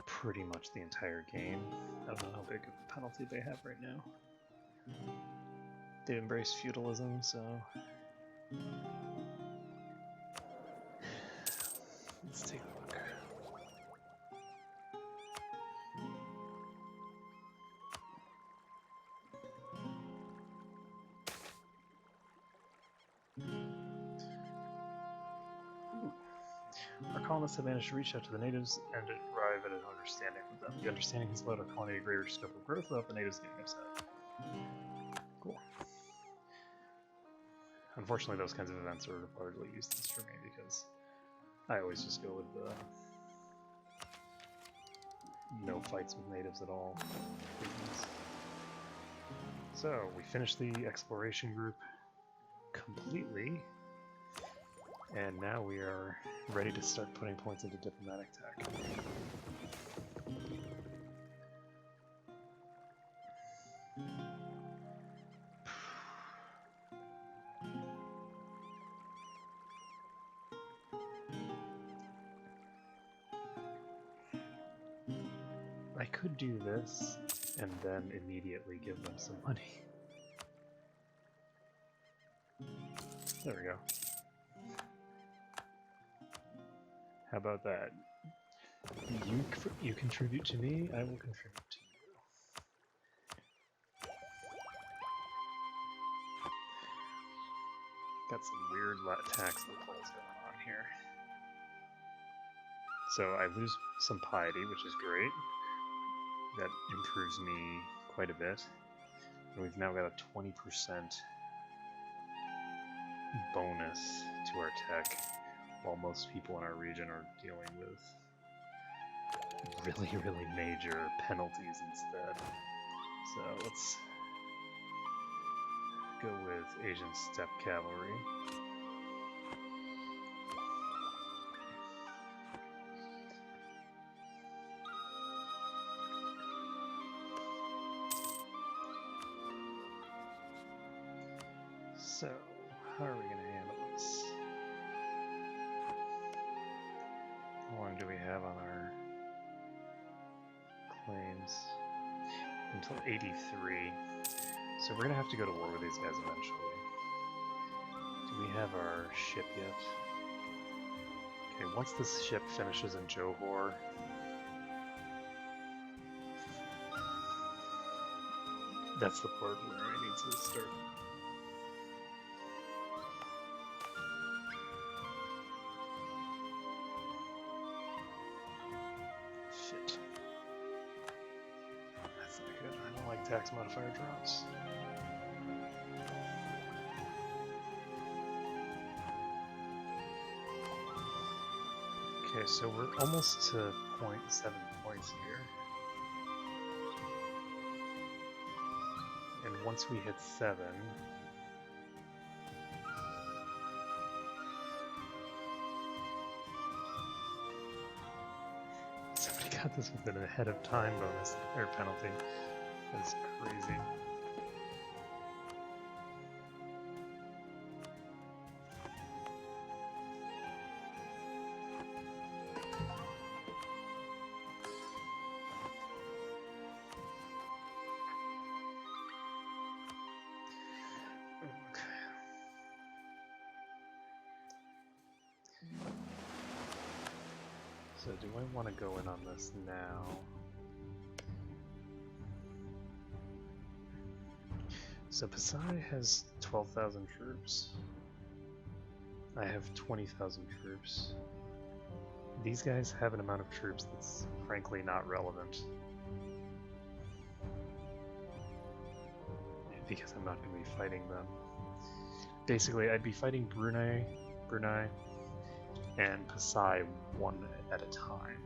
pretty much the entire game. I don't know how big of a penalty they have right now. They embrace feudalism, so let's take a look. Our colonists have managed to reach out to the natives and arrive at an understanding with them. The understanding has allowed our colony a greater scope of growth without the natives getting upset. Cool. Unfortunately, those kinds of events are largely useless for me because I always just go with the no fights with natives at all. So, we finished the exploration group completely, and now we are ready to start putting points into diplomatic tech. I could do this and then immediately give them some money. There we go. How about that? You contribute to me, I will contribute to you. Got some weird tax loopholes going on here. So I lose some piety, which is great. That improves me quite a bit. And we've now got a 20% bonus to our tech, while most people in our region are dealing with really major penalties instead. So let's go with Asian Steppe Cavalry. So, how are we going to handle this? How long do we have on our claims? Until 83. So we're going to have to go to war with these guys eventually. Do we have our ship yet? Okay, once this ship finishes in Johor, that's the port where I need to start. Shit. That's not good. I don't like tax modifier drops. Okay, so we're almost to 0.7 points here. once we hit 7, somebody got this with an ahead of time bonus or penalty. That's crazy. So do I want to go in on this now? So Pasai has 12,000 troops. I have 20,000 troops. These guys have an amount of troops that's frankly not relevant. Because I'm not going to be fighting them. Basically, I'd be fighting Brunei, and Pasai one at a time.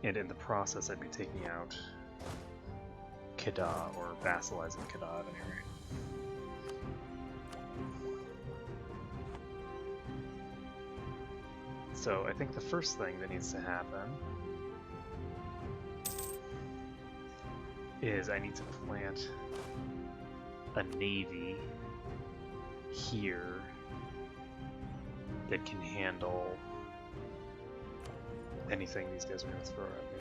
And in the process, I'd be taking out Kedah, or vassalizing Kedah at any rate. So I think the first thing that needs to happen is I need to plant a navy here that can handle anything these guys are going to throw at me.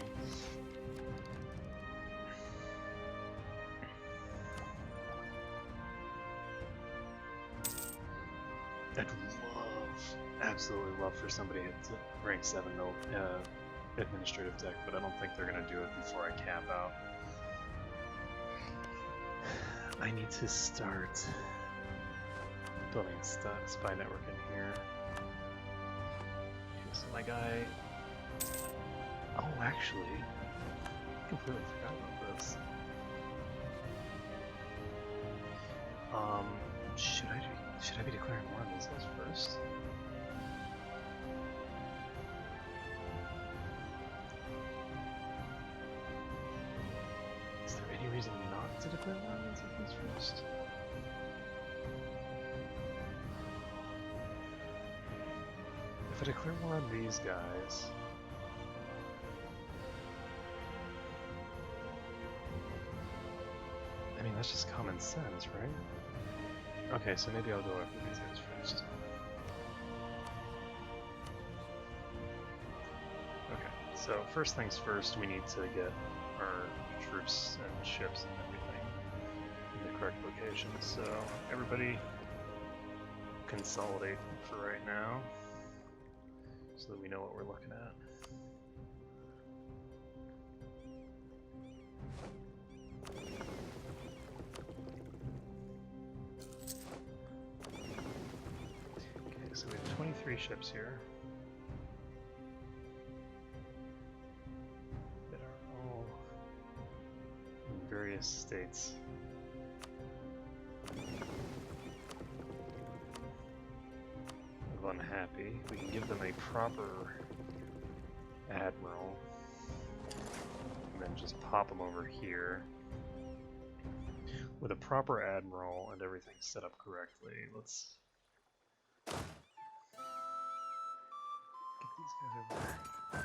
I'd absolutely love for somebody to rank 7 administrative tech, but I don't think they're going to do it before I cap out. I need to start building a spy network in here. So my guy... Oh, actually, I completely forgot about this. Should I be declaring war on these guys first? Is there any reason not to declare war on these guys first? If I declare war on these guys... I mean, that's just common sense, right? Okay, so maybe I'll go after these guys first. Okay, so first things first, we need to get our troops and ships and everything in the correct location. So everybody consolidate for right now, so that we know what we're looking at. So we have 23 ships here that are all in various states. Of unhappy. We can give them a proper admiral and then just pop them over here. With a proper admiral and everything set up correctly, let's these guys over there.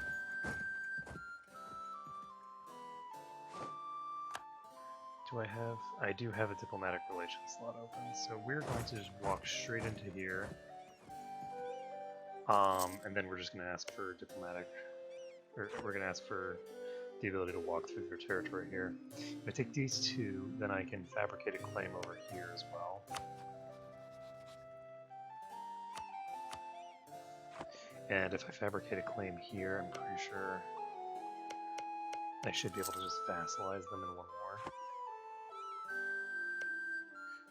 Do I have... I do have a diplomatic relations slot open, so we're going to just walk straight into here. And then we're just going to ask for diplomatic... Or we're going to ask for the ability to walk through their territory here. If I take these two, then I can fabricate a claim over here as well. And if I fabricate a claim here, I'm pretty sure I should be able to just vassalize them in one war.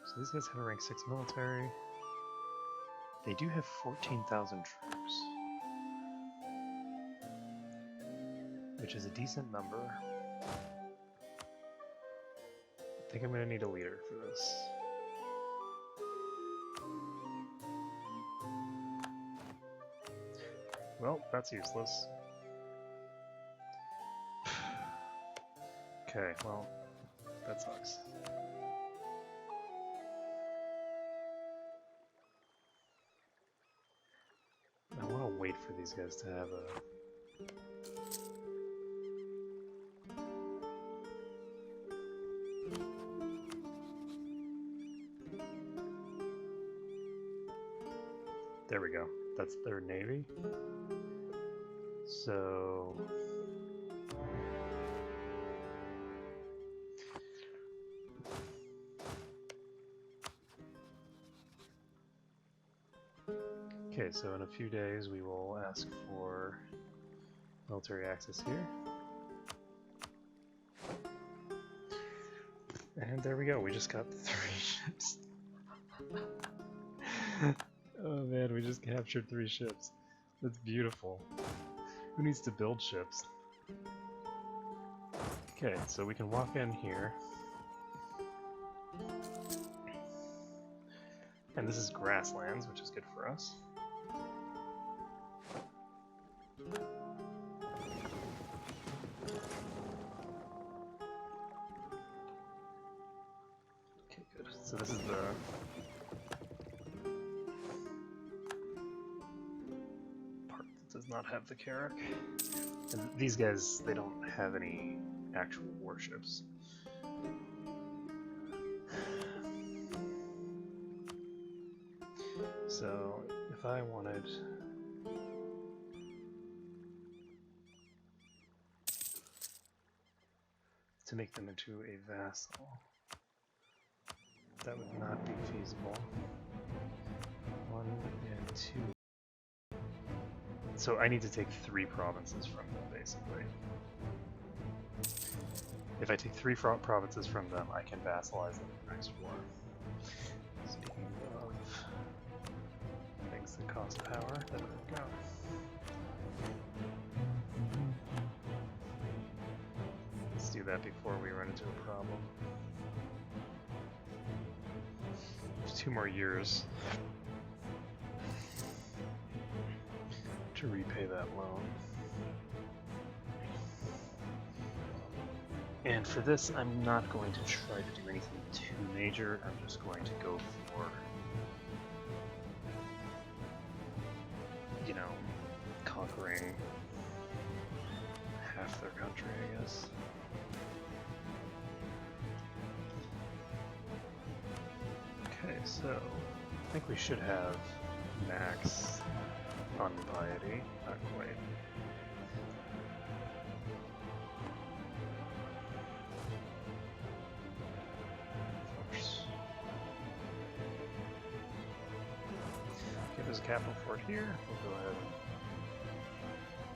So these guys have a rank 6 military. They do have 14,000 troops, which is a decent number. I think I'm going to need a leader for this. Well, that's useless. Okay, well, that sucks. I want to wait for these guys to have a... There we go. That's their navy. So... Okay, so in a few days we will ask for military access here. And there we go, we just got 3 ships. Oh man, we just captured 3 ships. That's beautiful. Who needs to build ships? Okay, so we can walk in here. And this is grasslands, which is good for us. Okay, good. So this is the... part that does not have the Carrack. And these guys, they don't have any actual warships. So, if I wanted... to make them into a vassal, that would not be feasible. 1 and 2. So I need to take 3 provinces from them, basically. If I take 3 provinces from them, I can vassalize them in the next war. Speaking of things that cost power, there we go. Let's do that before we run into a problem. There's 2 more years to repay that loan. And for this, I'm not going to try to do anything too major. I'm just going to go for, you know, conquering half their country, I guess. Okay, so I think we should have max unpiety, not quite. Okay, there's a capital fort here. We'll go ahead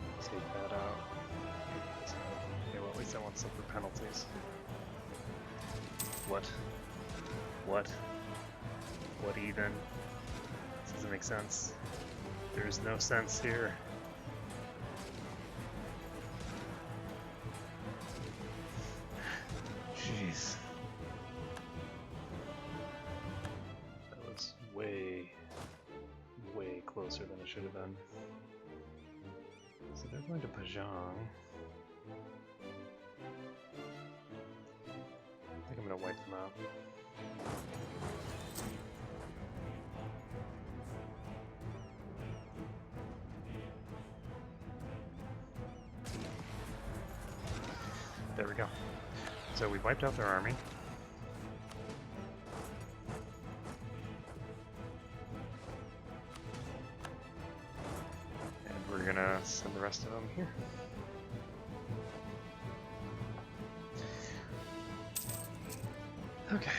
and take that out. Okay, well at least I want some for penalties. What? What? What even? This doesn't make sense. There's no sense here. Jeez. That was way, way closer than it should have been. So they're going to Pajang. I think I'm going to wipe them out. There we go. So we wiped out their army. And we're gonna send the rest of them here. Okay.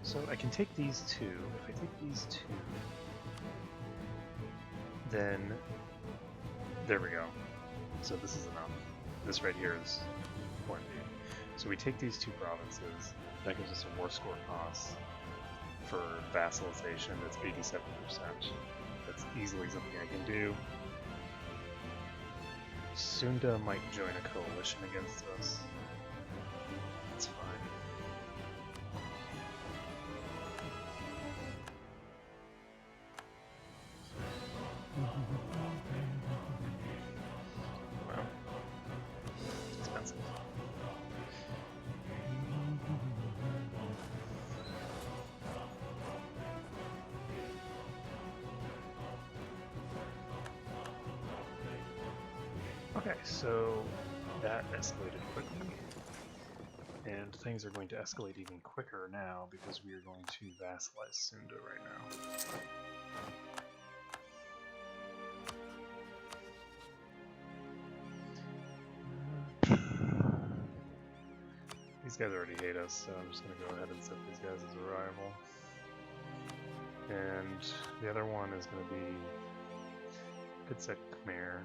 So I can take these 2. If I take these 2, then there we go. So this is enough. This right here is plenty. So we take these 2 provinces. That gives us a war score cost for vassalization. That's 87%. That's easily something I can do. Sunda might join a coalition against us. That's fine. Well, it's expensive. Okay, so that escalated quickly. And things are going to escalate even quicker now because we are going to vassalize Sunda right now. These guys already hate us, so I'm just going to go ahead and set these guys as a rival. And the other one is going to be... could set Khmer.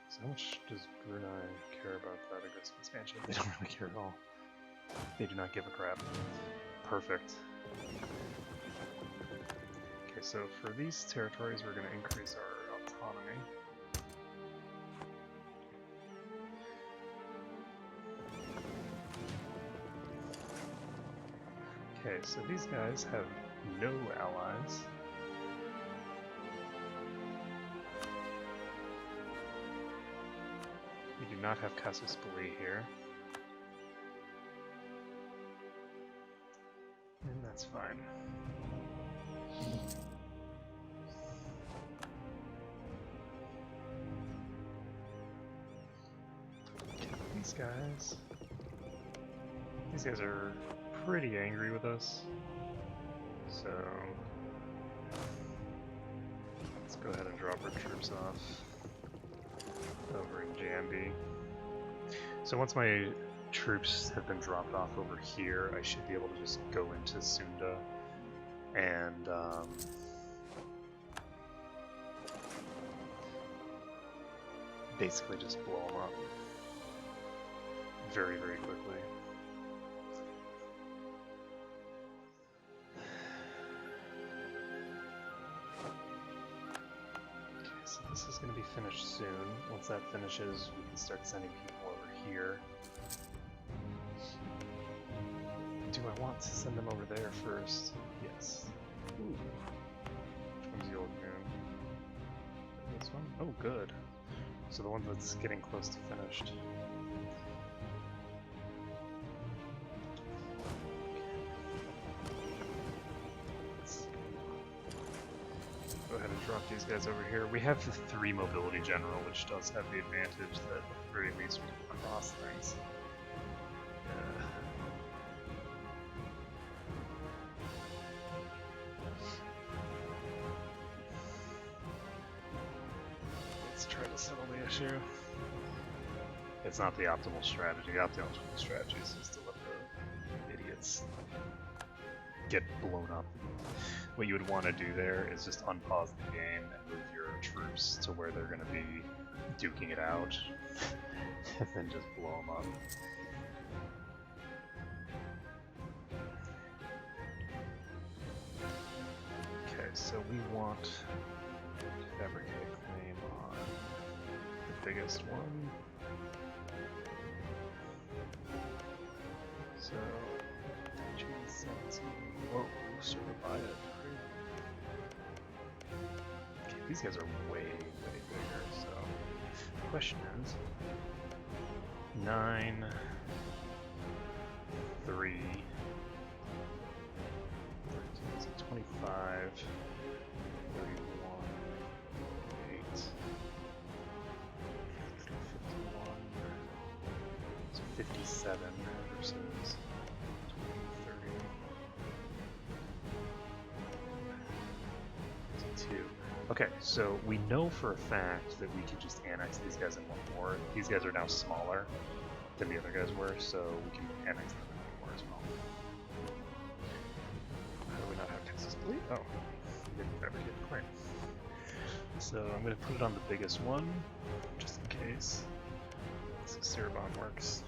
So how much does Brunei care about that aggressive expansion? They don't really care at all. They do not give a crap. Perfect. Okay, so for these territories we're going to increase our autonomy. Okay, so these guys have no allies. We do not have Casus Belli here. And that's fine. Okay, these guys are pretty angry with us. So let's go ahead and drop our troops off over in Jambi. So once my troops have been dropped off over here, I should be able to just go into Sunda and basically just blow them up very, very quickly. Okay, so this is going to be finished soon. Once that finishes, we can start sending people over here. Do I want to send them over there first? Yes. Ooh. Which one's the old moon? This one? Oh, good. So the one that's getting close to finished. Let's go ahead and drop these guys over here. We have the 3 mobility general, which does have the advantage that at the very least we can cross things. Settle the issue. It's not the optimal strategy. The optimal strategy is just to let the idiots get blown up. What you would want to do there is just unpause the game and move your troops to where they're going to be duking it out, and then just blow them up. Okay, so we want to fabricate a claim on the biggest one. So, 17. Whoa, survive it. Okay, these guys are way, way bigger, so the question is 9, 3, 13, so 25, 31, 8, 51, so 57 versus 20, 30, 52. Okay, so we know for a fact that we can just annex these guys in one war. These guys are now smaller than the other guys were, so we can annex them in one war as well. How do we not have Texas Fleet? Oh, we didn't fabricate the claim. So I'm going to put it on the biggest one, just in case. So Cirebon works.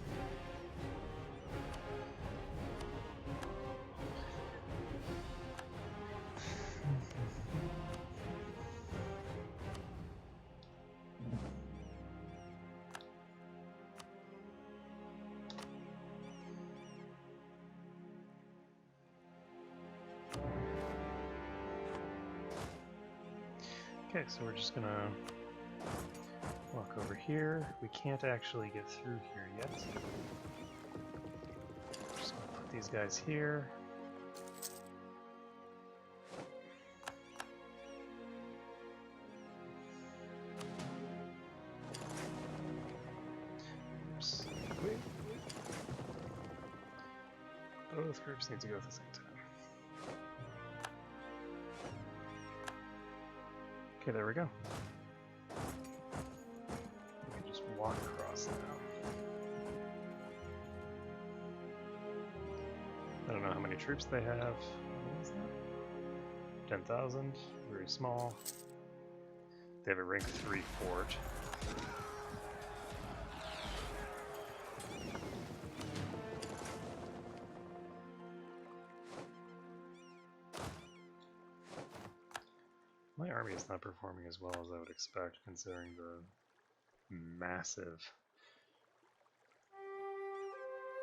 Okay, so we're just gonna walk over here. We can't actually get through here yet. Just gonna put these guys here. both groups need to go at the same time. Okay, there we go. We can just walk across now. I don't know how many troops they have. 10,000, very small. They have a rank 3 fort. My army is not performing as well as I would expect, considering the massive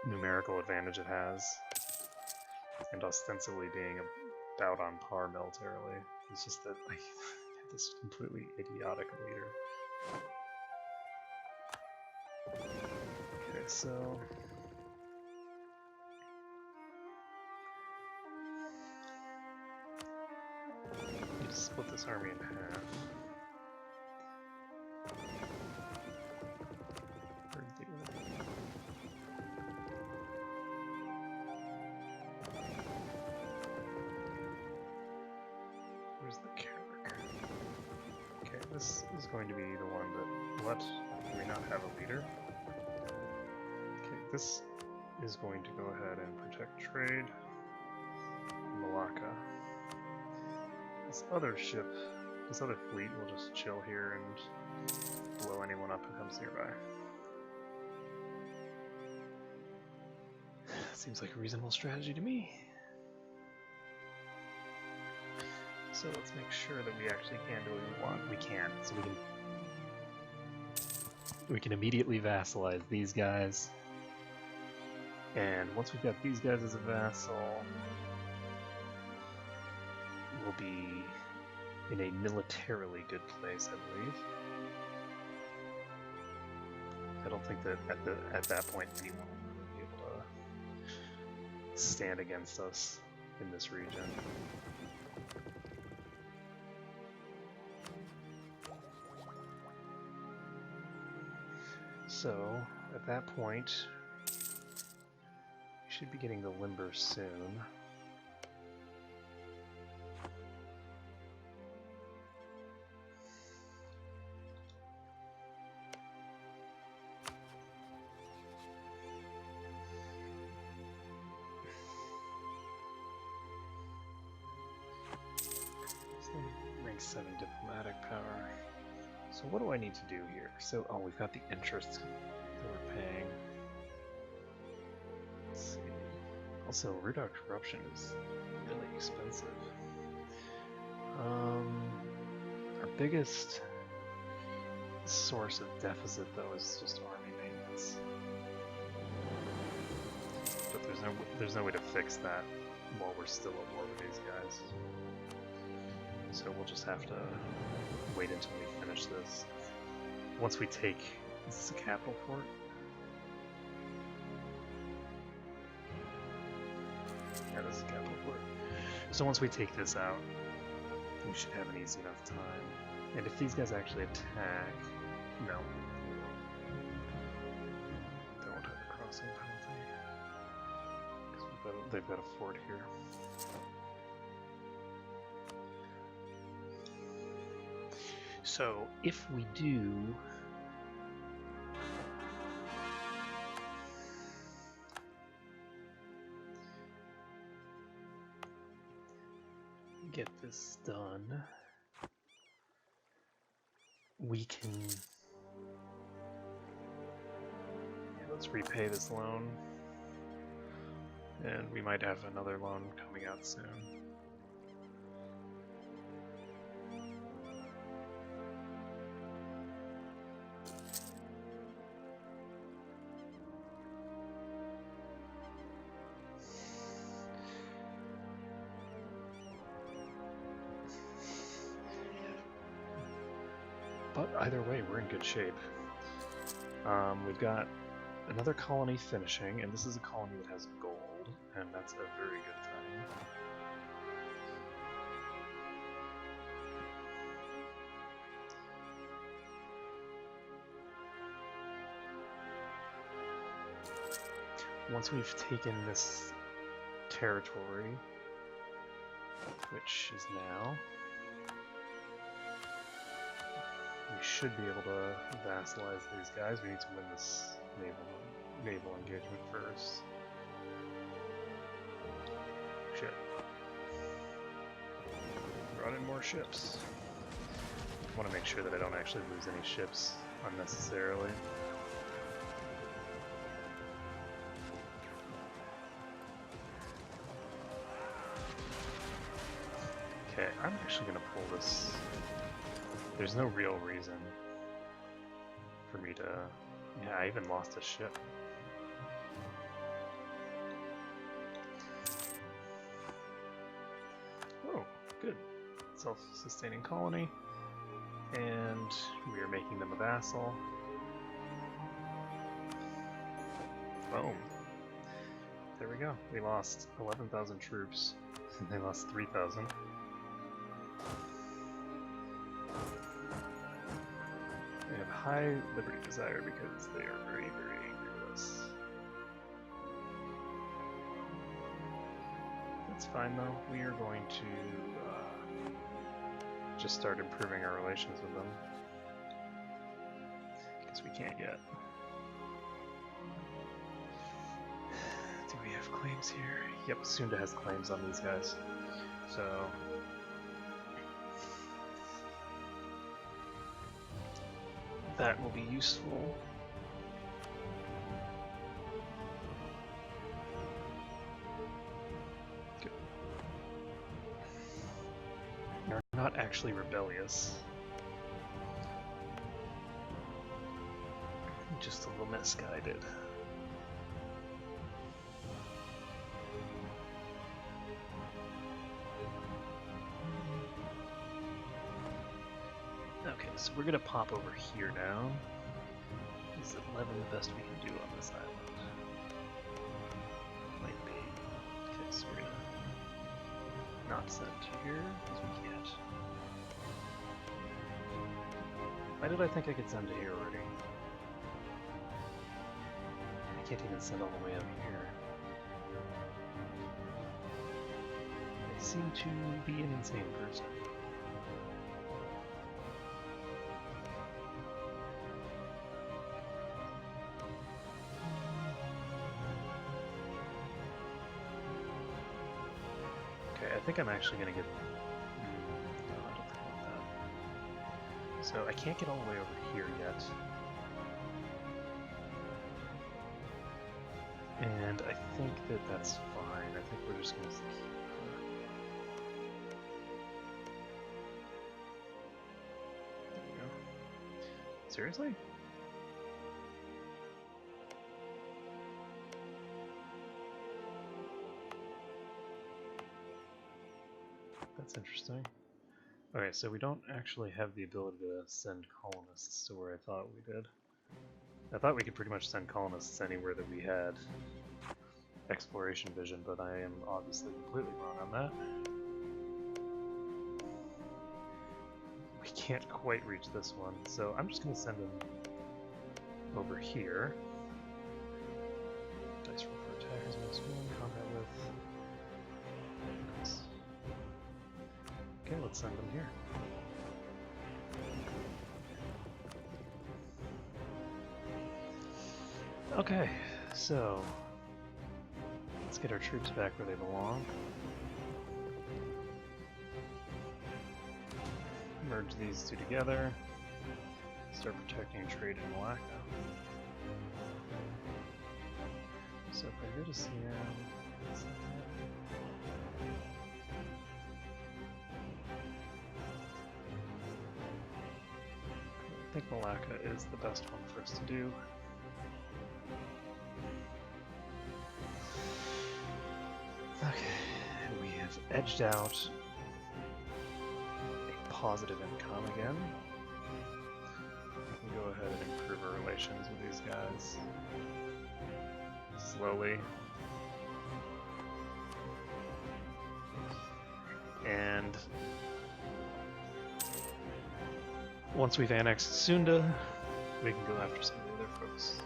numerical advantage it has, and ostensibly being about on par militarily. It's just that I have this completely idiotic leader. Okay, so you just split this army in half. Where'd the other one? Where's the Carrick? Okay, this is going to be the one that... What? Do we not have a leader? Okay, this is going to go ahead and protect trade. Malacca. This other ship, this other fleet will just chill here and blow anyone up who comes nearby. Seems like a reasonable strategy to me. So let's make sure that we actually can do what we want. We can, so we can immediately vassalize these guys. And once we've got these guys as a vassal, we'll be in a militarily good place, I believe. I don't think that at that point anyone will really be able to stand against us in this region. So, at that point, we should be getting the limber soon. Rank 7 diplomatic power. So what do I need to do here? So, oh, we've got the interest that we're paying. Let's see. Also, root out corruption is really expensive. Our biggest source of deficit, though, is just army maintenance. But there's no way to fix that while we're still at war with these guys. So we'll just have to wait until we finish this. Once we take... Is this a capital port? Yeah, this is a capital port. So once we take this out, we should have an easy enough time. And if these guys actually attack... No. They won't have a crossing penalty. Because they've got a fort here. So, if we do... get this done, we can... let's repay this loan. And we might have another loan coming out soon. But either way, we're in good shape. We've got another colony finishing, and this is a colony that has gold, and that's a very good thing. Once we've taken this territory, which is now. We should be able to vassalize these guys. We need to win this naval engagement first. Shit. Brought in more ships. I want to make sure that I don't actually lose any ships unnecessarily. Okay, I'm actually going to pull this. There's no real reason for me to... Yeah, I even lost a ship. Oh, good. Self-sustaining colony. And we are making them a vassal. Boom. There we go. We lost 11,000 troops. They lost 3,000. They have high liberty desire because they are very, very angry with us. That's fine though. We are going to just start improving our relations with them. Because we can't yet. Do we have claims here? Yep, Sunda has claims on these guys. So... that will be useful. Good. They're not actually rebellious. Just a little misguided. Okay, so we're gonna pop over here now. Is 11 the best we can do on this island? Might be. Okay, so we're gonna not send here, because we can't. Why did I think I could send to here already? I can't even send all the way up here. I seem to be an insane person. I think I'm actually going to get... no, I don't think I want that. So I can't get all the way over here yet. And I think that that's fine. I think we're just going to keep... There we go. Seriously? That's interesting. Okay, so we don't actually have the ability to send colonists to where I thought we did. I thought we could pretty much send colonists anywhere that we had exploration vision, but I am obviously completely wrong on that. We can't quite reach this one, so I'm just going to send them over here. Dice roll for attack is -1, combat with... Okay, let's send them here. Okay, so let's get our troops back where they belong. Merge these two together. Start protecting trade in Malacca. So if I go to CM, I think Malacca is the best one for us to do. Okay, and we have edged out a positive income again. We can go ahead and improve our relations with these guys. Slowly. And once we've annexed Sunda, we can go after some of the other folks.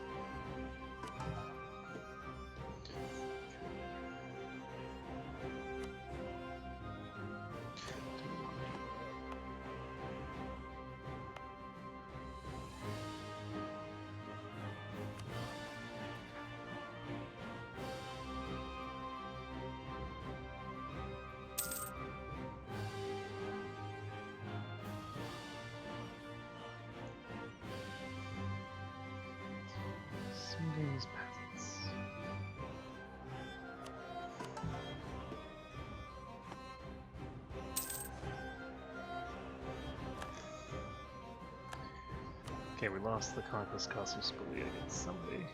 Okay, we lost the conquest cost of Spalia against somebody.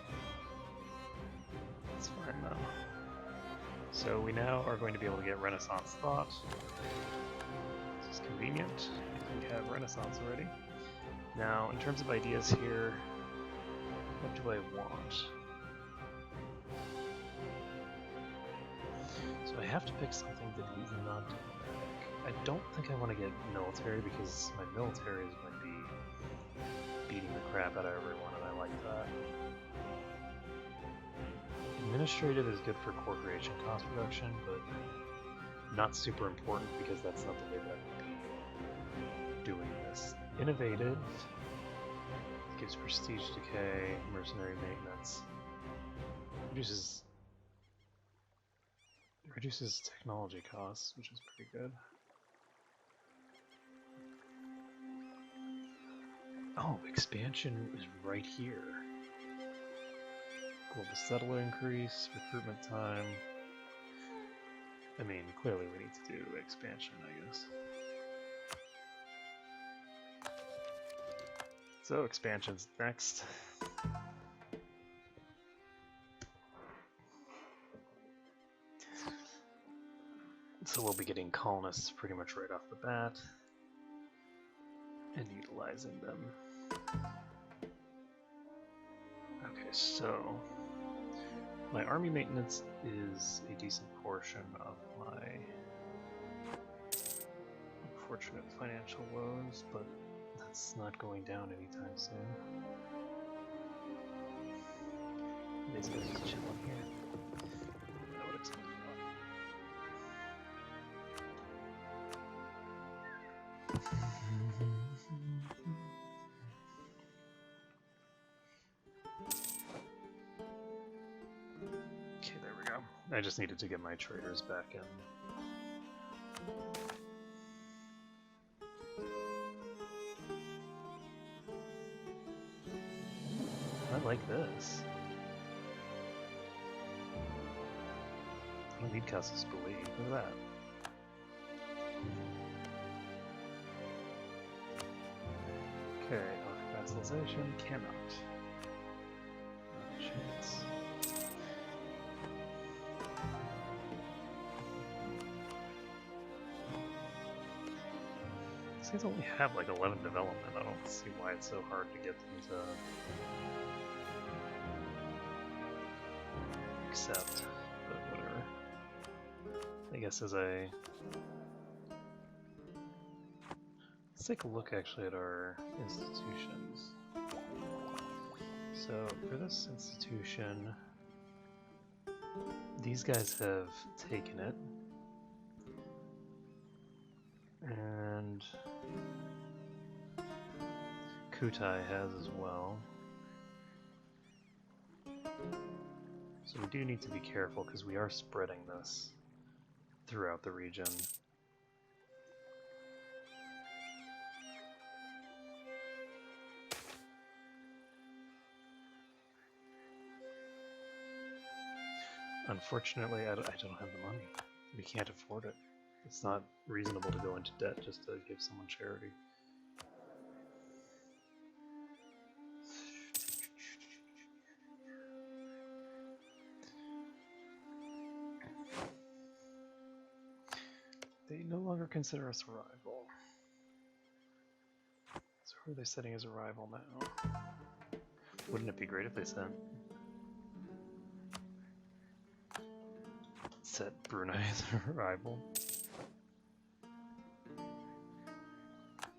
That's fine though. So we now are going to be able to get Renaissance Thought. This is convenient. We have Renaissance already. Now, in terms of ideas here, what do I want? So I have to pick something that is not diplomatic. I don't think I want to get military because my military is going to be beating the crap out of everyone, and I like that. Administrative is good for corporation cost reduction, but not super important because that's not the way that I would be doing this. Innovative gives prestige decay, mercenary maintenance, reduces technology costs, which is pretty good. Oh, expansion is right here. Global settler increase, recruitment time. I mean, clearly we need to do expansion, I guess. So expansion's next. So we'll be getting colonists pretty much right off the bat and utilizing them. Okay, so my army maintenance is a decent portion of my unfortunate financial woes, but that's not going down anytime soon. These guys just chilling here. I know what it's going to be. Okay, there we go. I just needed to get my traders back in. I like this. I don't need Casus Belli. Look at that. Okay, vassalization cannot. Not a chance. These guys only have like 11 development. I don't see why it's so hard to get them to accept, but whatever. I guess as a... Let's take a look actually at our institutions. So for this institution, these guys have taken it, and Kutai has as well. So we do need to be careful because we are spreading this throughout the region. Unfortunately, I don't have the money. We can't afford it. It's not reasonable to go into debt just to give someone charity. They no longer consider us a rival. So who are they setting as a rival now? Wouldn't it be great if they set Brunei as a rival?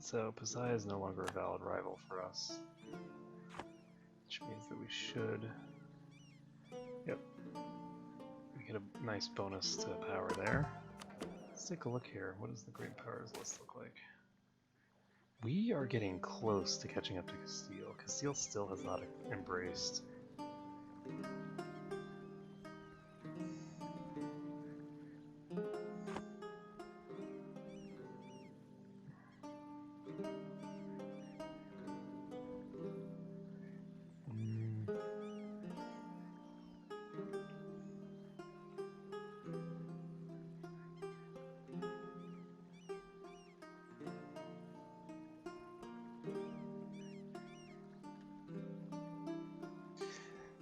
So Pasai is no longer a valid rival for us, which means that we should... Yep. We get a nice bonus to power there. Let's take a look here. What does the Great Powers list look like? We are getting close to catching up to Castile. Castile still has not embraced.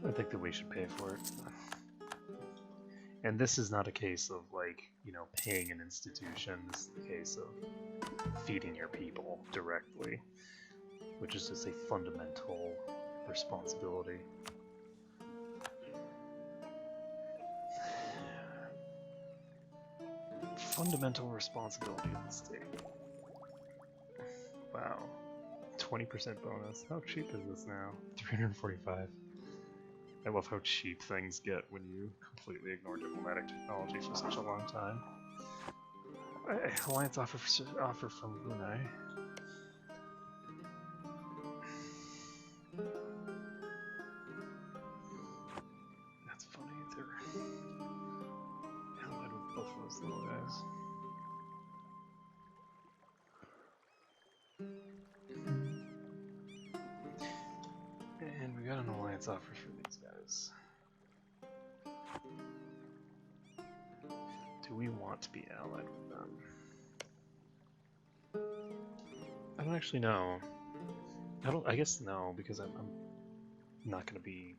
I think that we should pay for it. And this is not a case of, like, you know, paying an institution. This is the case of feeding your people directly, which is just a fundamental responsibility. Fundamental responsibility of the state. Wow. 20% bonus. How cheap is this now? 345. I love how cheap things get when you completely ignore diplomatic technology for such a long time. Alliance offer from Brunei. That's funny. They're allied with both of those little guys. And we got an alliance offer for these guys. Do we want to be allied with them? I don't actually know. I guess no, because I'm not gonna be.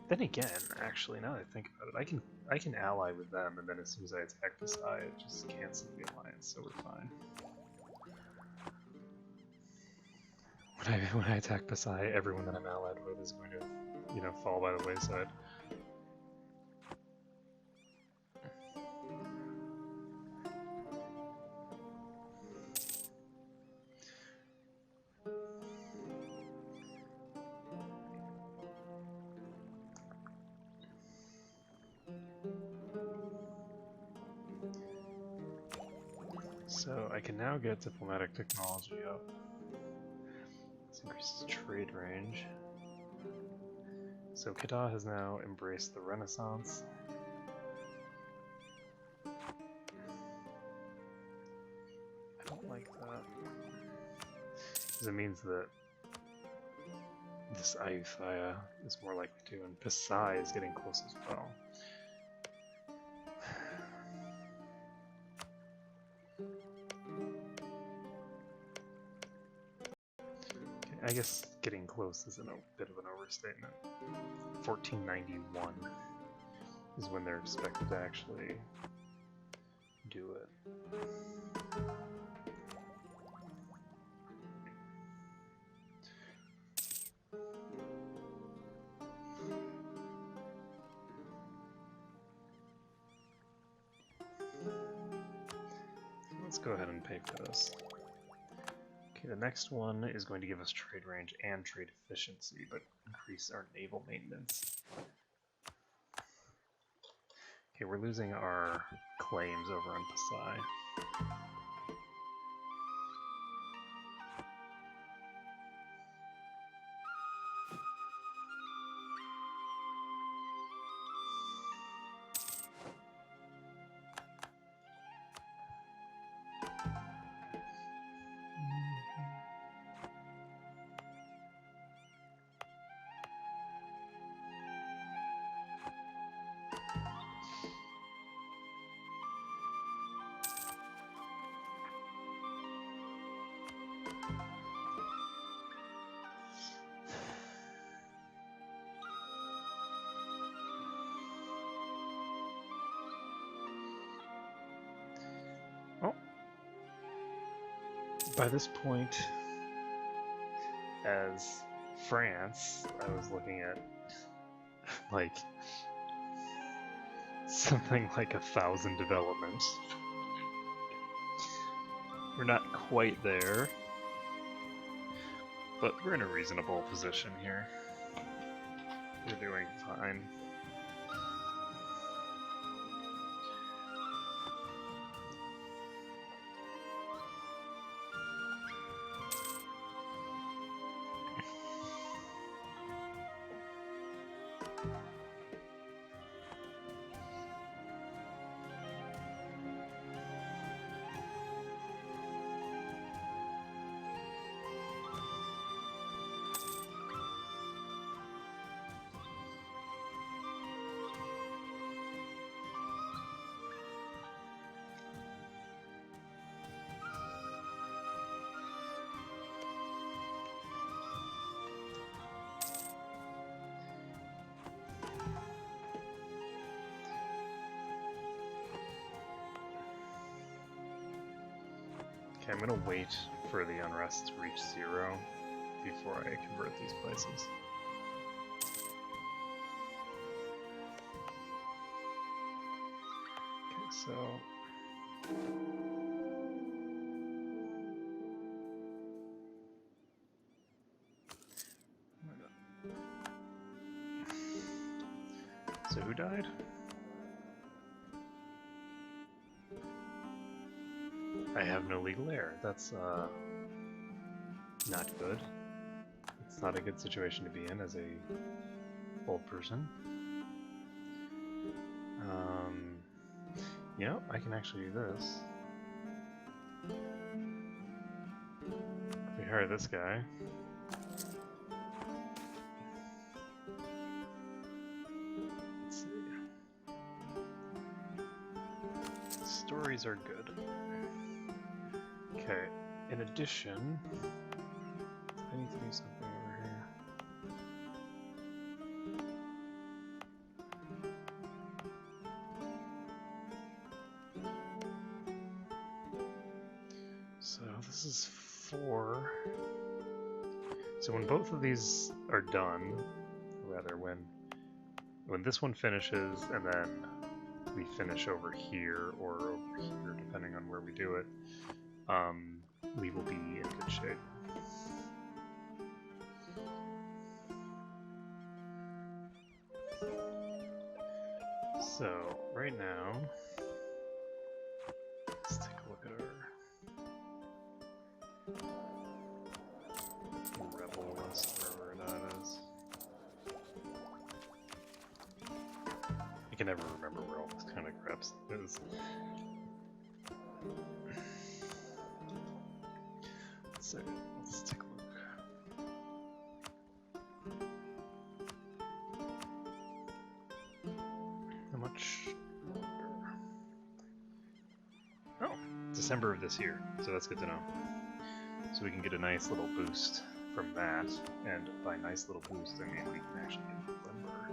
Then again, actually, now that I think about it, I can ally with them, and then as soon as I attack this eye, it just cancels the alliance, so we're fine. When I attack Pasai, everyone that I'm allied with is going to, you know, fall by the wayside. So I can now get diplomatic technology up. This increases trade range. So Kedah has now embraced the Renaissance. I don't like that. Because it means that this Ayutthaya is more likely to, and Pasai is getting close as well. I guess getting close is a bit of an overstatement. 1491 is when they're expected to actually do it. Let's go ahead and pay for this. Okay, the next one is going to give us trade range and trade efficiency, but increase our naval maintenance. Okay, we're losing our claims over on Pasai. By this point, as France, I was looking at like something like 1,000 development. We're not quite there, but we're in a reasonable position here. We're doing fine. Okay, I'm gonna wait for the unrest to reach 0 before I convert these places. Okay, so... So who died? I have no legal heir. That's not good. It's not a good situation to be in as a old person. You know, I can actually do this. If we hire this guy. Let's see. Stories are good. Okay, in addition, I need to do something over here. So this is 4. So when both of these are done, or rather when this one finishes and then we finish over here or over here, depending on where we do it, we will be in good shape. So right now, let's take a look at our rebel list, wherever that is. I can never remember where all this kind of crap is. So let's take a look. How much longer? Oh, December of this year, so that's good to know. So we can get a nice little boost from that, and by nice little boost I mean we can actually get the limber.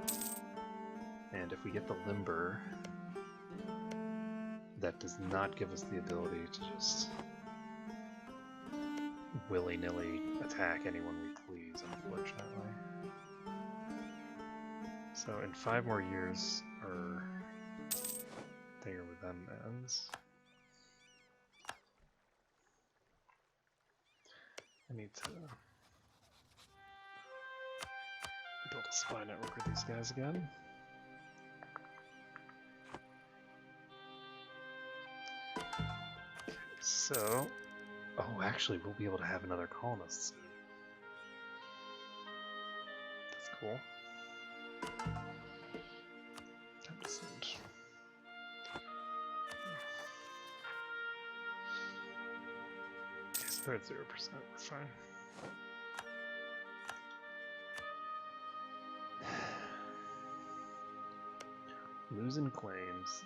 And if we get the limber, that does not give us the ability to just willy-nilly attack anyone we please, unfortunately. So in 5 more years, our thing with them ends. I need to build a spy network with these guys again. Okay, so... Oh, actually, we'll be able to have another colonist soon. That's cool. Time to send. Okay, so they're at 0%, we're fine. Losing claims.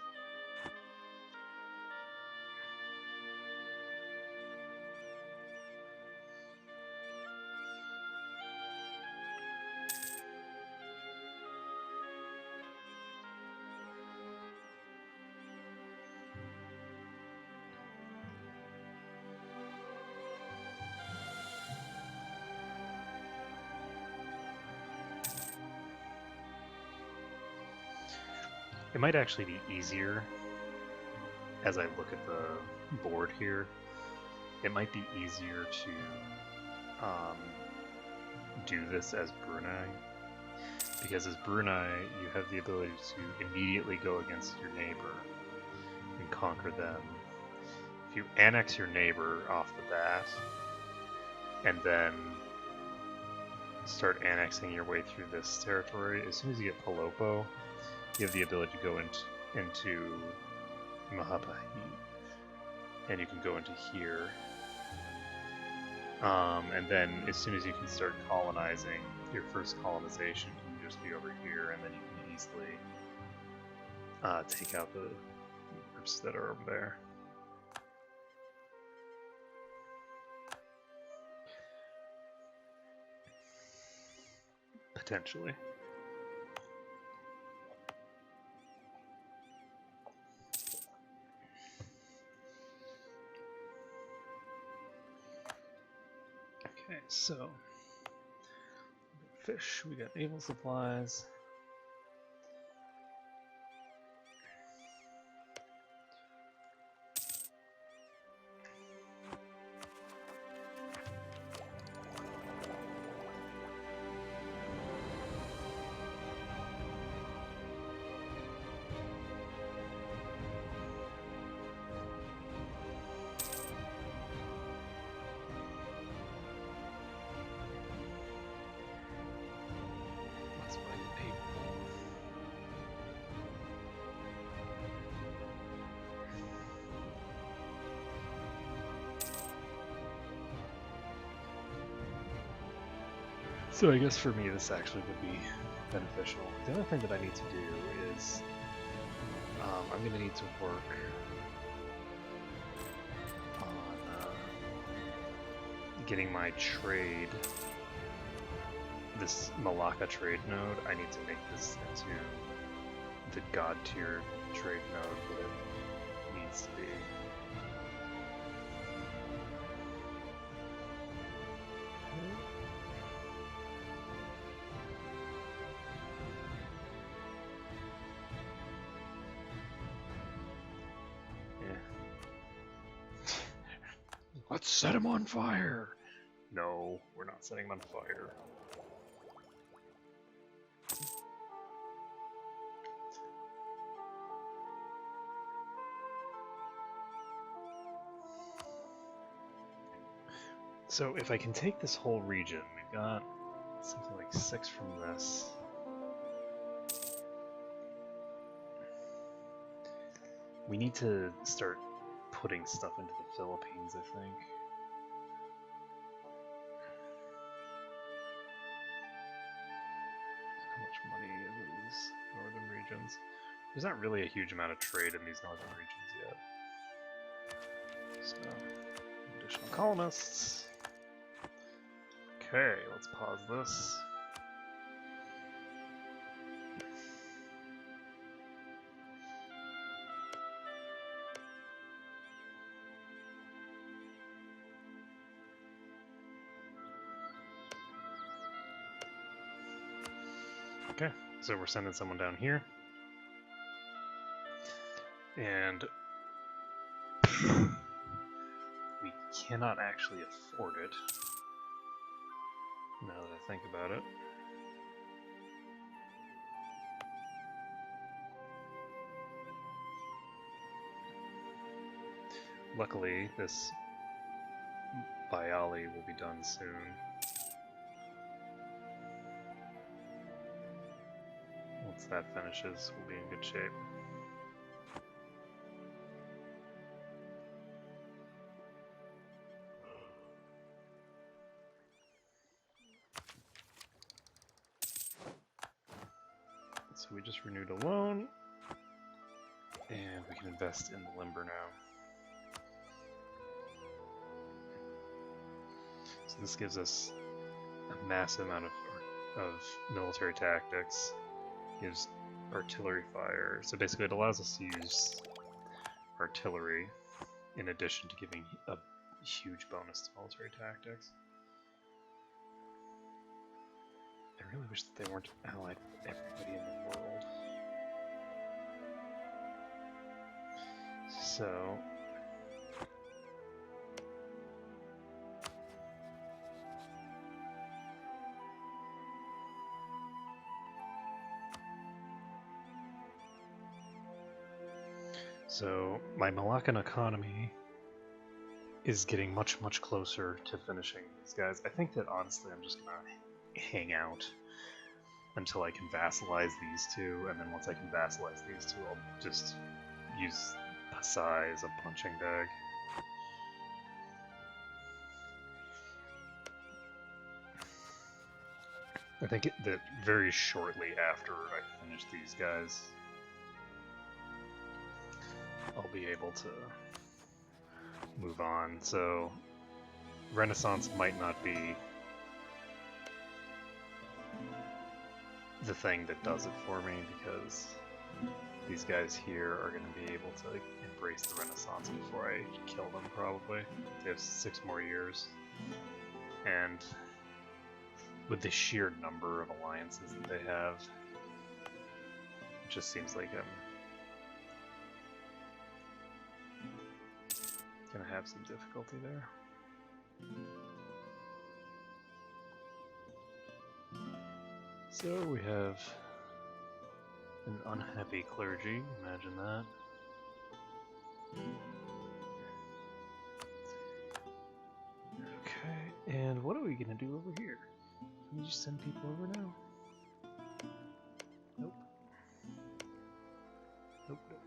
It might actually be easier, as I look at the board here, it might be easier to do this as Brunei, because as Brunei you have the ability to immediately go against your neighbor and conquer them. If you annex your neighbor off the bat, and then start annexing your way through this territory, as soon as you get Palopo, you have the ability to go into Mahapahi, and you can go into here. And then as soon as you can start colonizing, your first colonization can just be over here, and then you can easily take out the groups that are over there. Potentially. Okay, so fish, we got naval supplies. So I guess for me this actually would be beneficial. The other thing that I need to do is I'm going to need to work on getting my trade, this Malacca trade node. I need to make this into the god tier trade node that it needs to be. Let's set him on fire! No, we're not setting him on fire. So if I can take this whole region, we've got something like 6 from this. We need to start putting stuff into the Philippines, I think. How much money in these northern regions? There's not really a huge amount of trade in these northern regions yet. So, additional colonists. Okay, let's pause this. Okay, so we're sending someone down here. And we cannot actually afford it, now that I think about it. Luckily, this Bialy will be done soon. Once that finishes, we'll be in good shape. So we just renewed a loan, and we can invest in the Limber now. So this gives us a massive amount of military tactics, gives artillery fire. So basically it allows us to use artillery in addition to giving a huge bonus to military tactics. I really wish that they weren't allied with everybody in the world. So my Malaccan economy is getting much, much closer to finishing these guys. I think that honestly I'm just gonna hang out until I can vassalize these two, and then once I can vassalize these two, I'll just use Pasai as a punching bag. I think that very shortly after I finish these guys, I'll be able to move on. So Renaissance might not be the thing that does it for me, because these guys here are going to be able to embrace the Renaissance before I kill them, probably. They have 6 more years. And with the sheer number of alliances that they have, it just seems like I'm gonna have some difficulty there. So we have an unhappy clergy, imagine that. Okay, and what are we gonna do over here? Can we just send people over now? Nope. Nope, nope.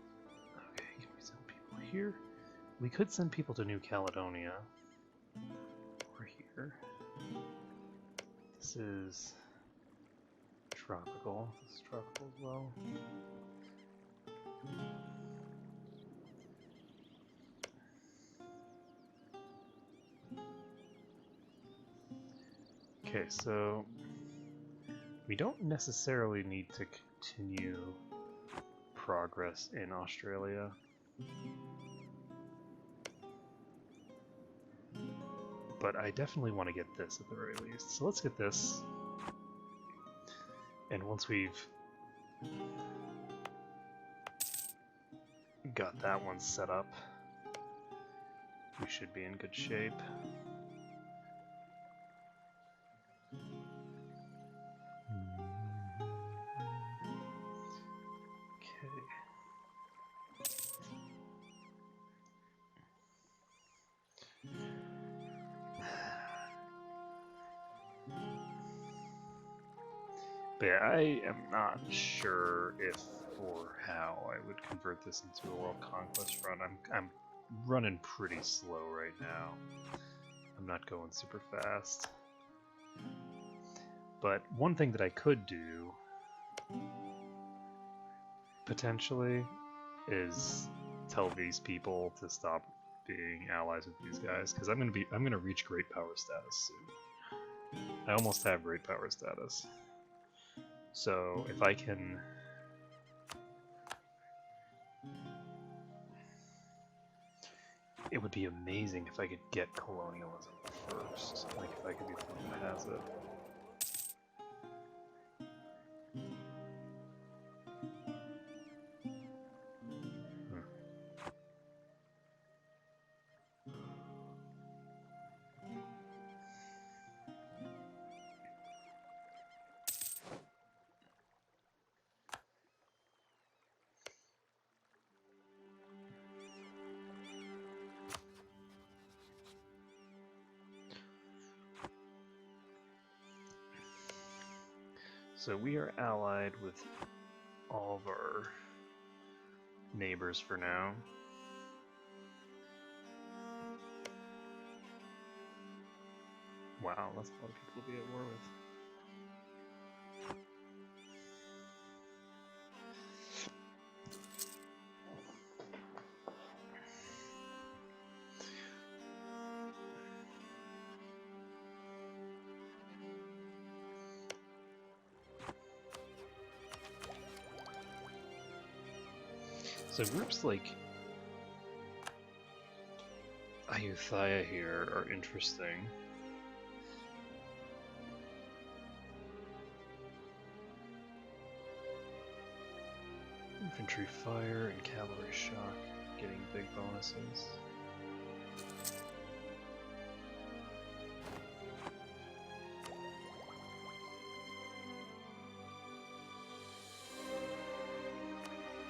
Okay, can we send people here? We could send people to New Caledonia. Or here. This is tropical. This is tropical as well. Okay, so we don't necessarily need to continue progress in Australia. But I definitely want to get this at the very least. So let's get this. And once we've got that one set up, we should be in good shape. But yeah, I am not sure if or how I would convert this into a world conquest run. I'm running pretty slow right now. I'm not going super fast. But one thing that I could do potentially is tell these people to stop being allies with these guys, because I'm gonna reach great power status soon. I almost have great power status. So if I can it would be amazing if I could get colonialism first. Like if I could be the one who has it. So we are allied with all of our neighbors for now. Wow, that's a lot of people to be at war with. So groups like Ayutthaya here are interesting. Infantry fire and cavalry shock getting big bonuses.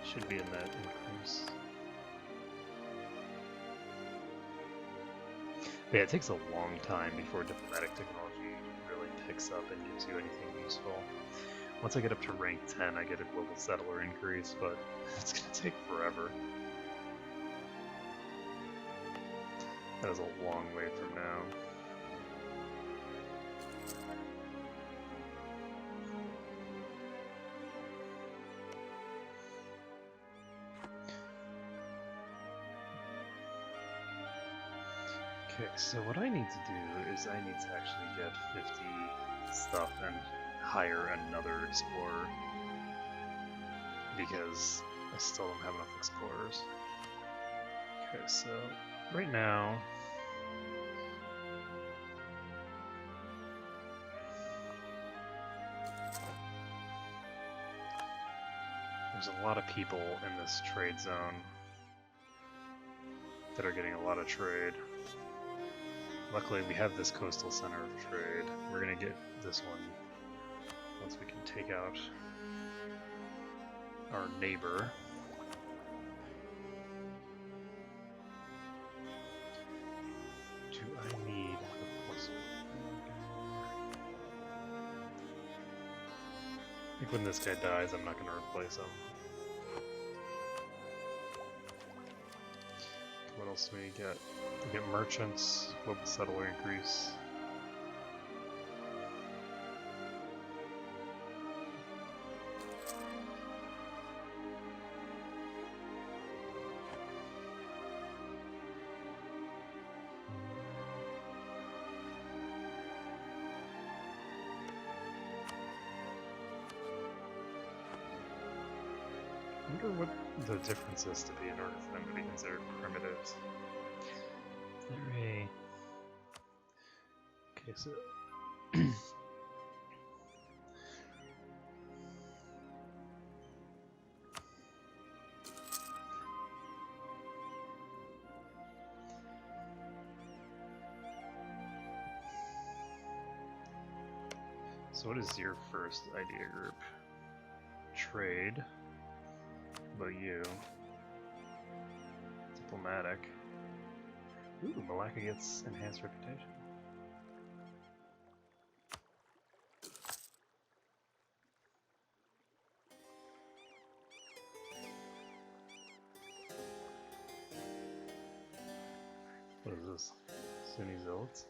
Should be a net increase. But yeah, it takes a long time before diplomatic technology really picks up and gives you anything useful. Once I get up to rank 10, I get a global settler increase, but it's gonna take forever. That is a long way from now. Okay, so what I need to do is I need to actually get 50 stuff and hire another explorer, because I still don't have enough explorers. Okay, so right now There's a lot of people in this trade zone that are getting a lot of trade. Luckily, we have this coastal center of trade. We're gonna get this one once we can take out our neighbor. Do I need the plus one? I think when this guy dies, I'm not gonna replace him. What else do we get? We get merchants, global settler increase. I wonder what the difference is to be in order for them to be considered primitives. Is there a... Okay, so... So what is your first idea group? Trade. What about you? Diplomatic. Ooh, Malacca gets enhanced reputation. What is this? Sunni Zealots?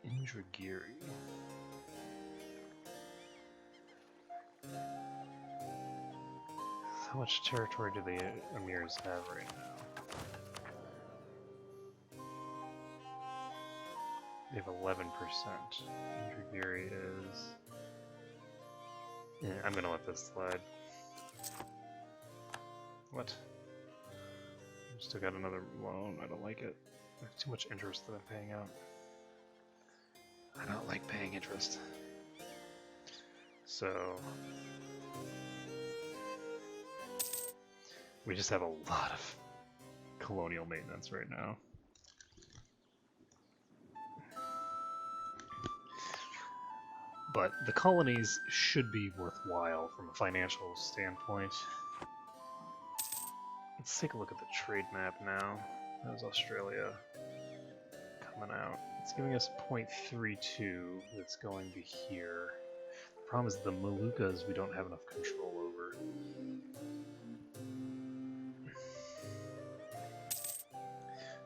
Indragiri. How much territory do the emirs have right now? They have 11%. Indragiri is... Yeah, I'm gonna let this slide. What? Still got another loan. I don't like it. I have too much interest that I'm paying out. I don't like paying interest. So... we just have a lot of colonial maintenance right now. But the colonies should be worthwhile from a financial standpoint. Let's take a look at the trade map now. How's Australia coming out? It's giving us 0.32 that's going to here. The problem is the Moluccas we don't have enough control over.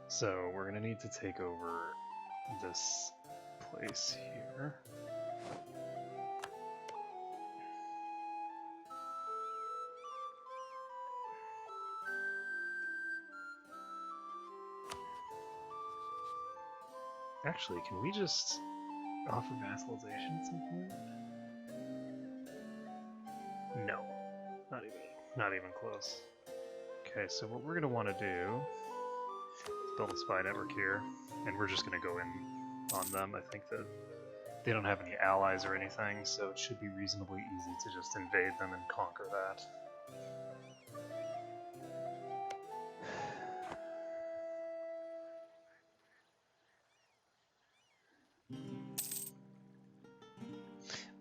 So we're going to need to take over this place here. Actually, can we just offer vassalization at some point? No. Not even close. Okay, so what we're going to want to do is build a spy network here, and we're just going to go in on them. I think that they don't have any allies or anything, so it should be reasonably easy to just invade them and conquer that.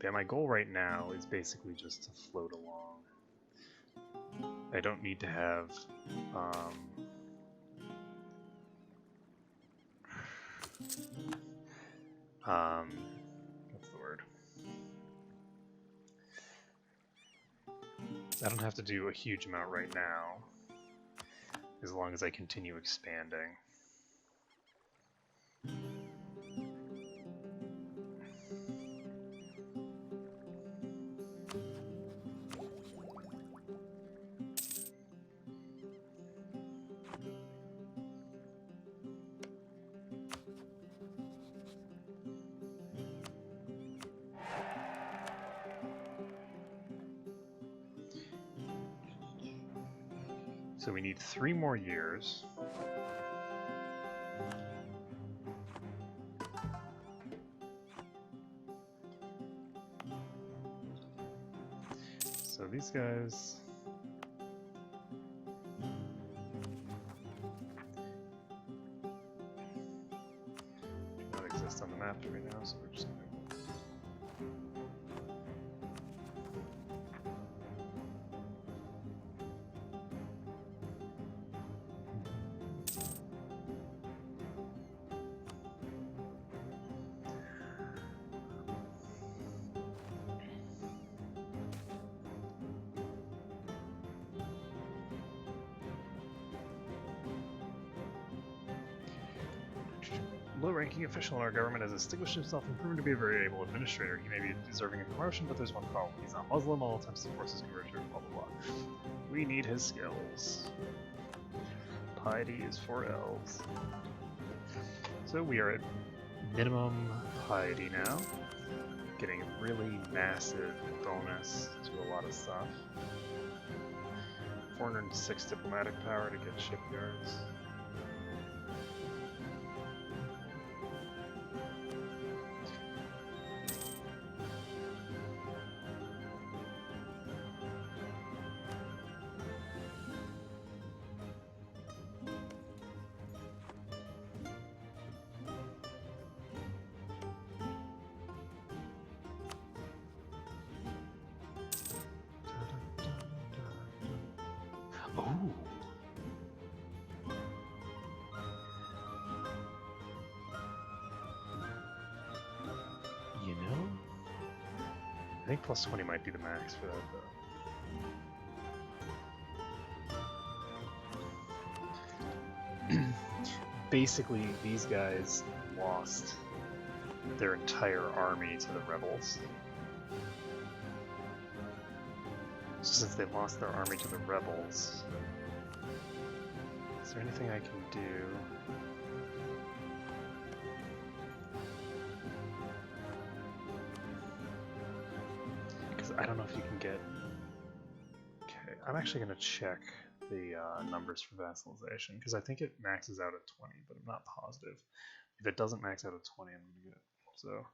Yeah, my goal right now is basically just to float along. I don't need to have what's the word? I don't have to do a huge amount right now, as long as I continue expanding. So we need 3 more years. So these guys... do not exist on the map right now, so we're just going to... Low-ranking official in our government has distinguished himself and proven to be a very able administrator. He may be deserving of promotion, but there's one problem. He's not Muslim, all attempts to force his conversion, blah blah blah. We need his skills. Piety is for elves. So we are at minimum piety now. Getting a really massive bonus to a lot of stuff. 406 diplomatic power to get shipyards. Oh. You know? I think plus 20 might be the max for that though. Basically, these guys lost their entire army to the rebels. So since they lost their army to the rebels, is there anything I can do? Because I don't know if you can get... Okay, I'm actually going to check the numbers for vassalization, because I think it maxes out at 20, but I'm not positive. If it doesn't max out at 20, I'm going to get it. So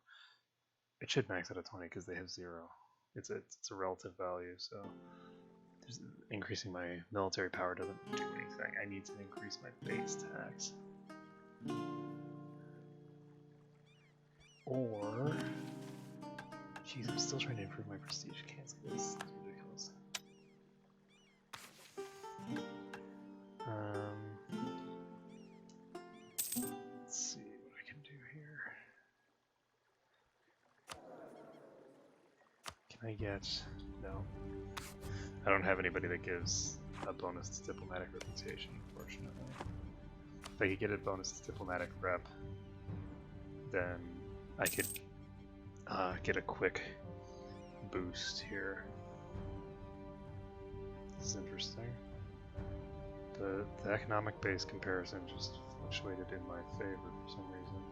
it should max out at 20 because they have 0. It's a relative value, so increasing my military power doesn't do anything. I need to increase my base tax. Or... Jeez, I'm still trying to improve my prestige. Cancel this. It's ridiculous. Let's see what I can do here. Can I get... No. I don't have anybody that gives a bonus to diplomatic reputation, unfortunately. If I could get a bonus to diplomatic rep, then I could get a quick boost here. This is interesting. The economic base comparison just fluctuated in my favor for some reason.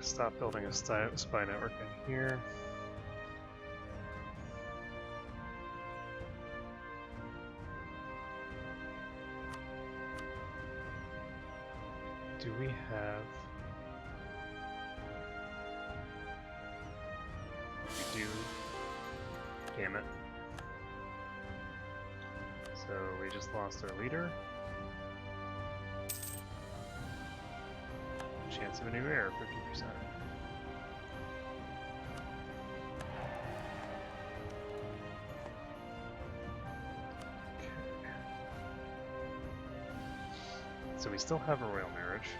Stop building a spy network in here. Do we have... We do. Damn it. So we just lost our leader. Chance of a new heir, 50%. Okay. So we still have a royal marriage.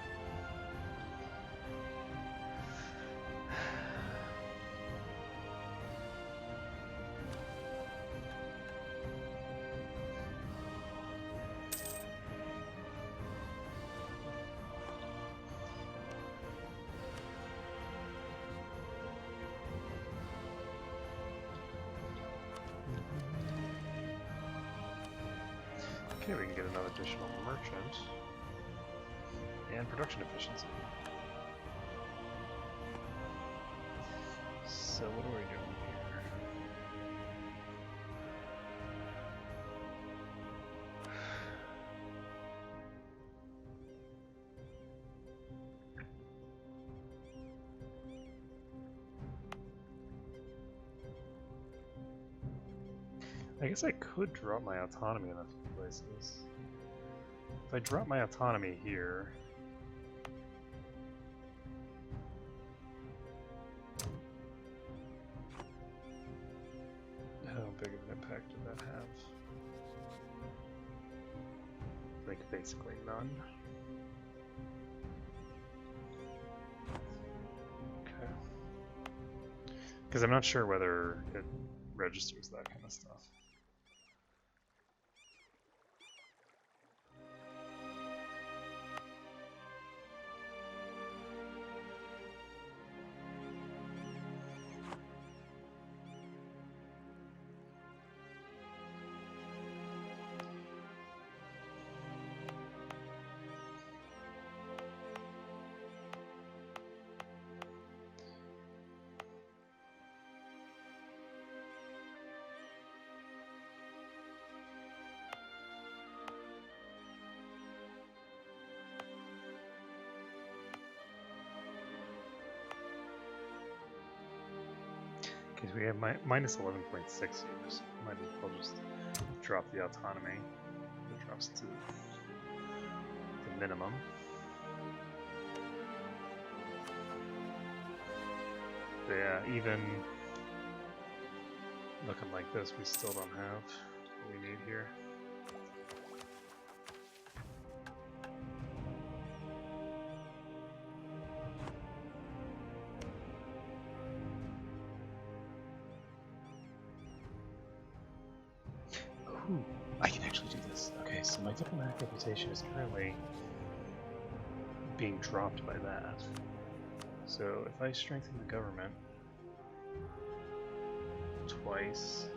Okay, we can get another additional merchant. And production efficiency. So what are we doing here? I guess I could drop my autonomy in a few places. If I drop my autonomy here... How big of an impact did that have? Like, basically none. Okay. Because I'm not sure whether it registers that kind of stuff. Okay, so we have minus 11.6 here, so might as well just drop the autonomy. It drops to the minimum. But yeah, even looking like this, we still don't have what we need here. Ooh, I can actually do this. Okay, so my diplomatic reputation is currently Being dropped by that. So if I strengthen the government twice,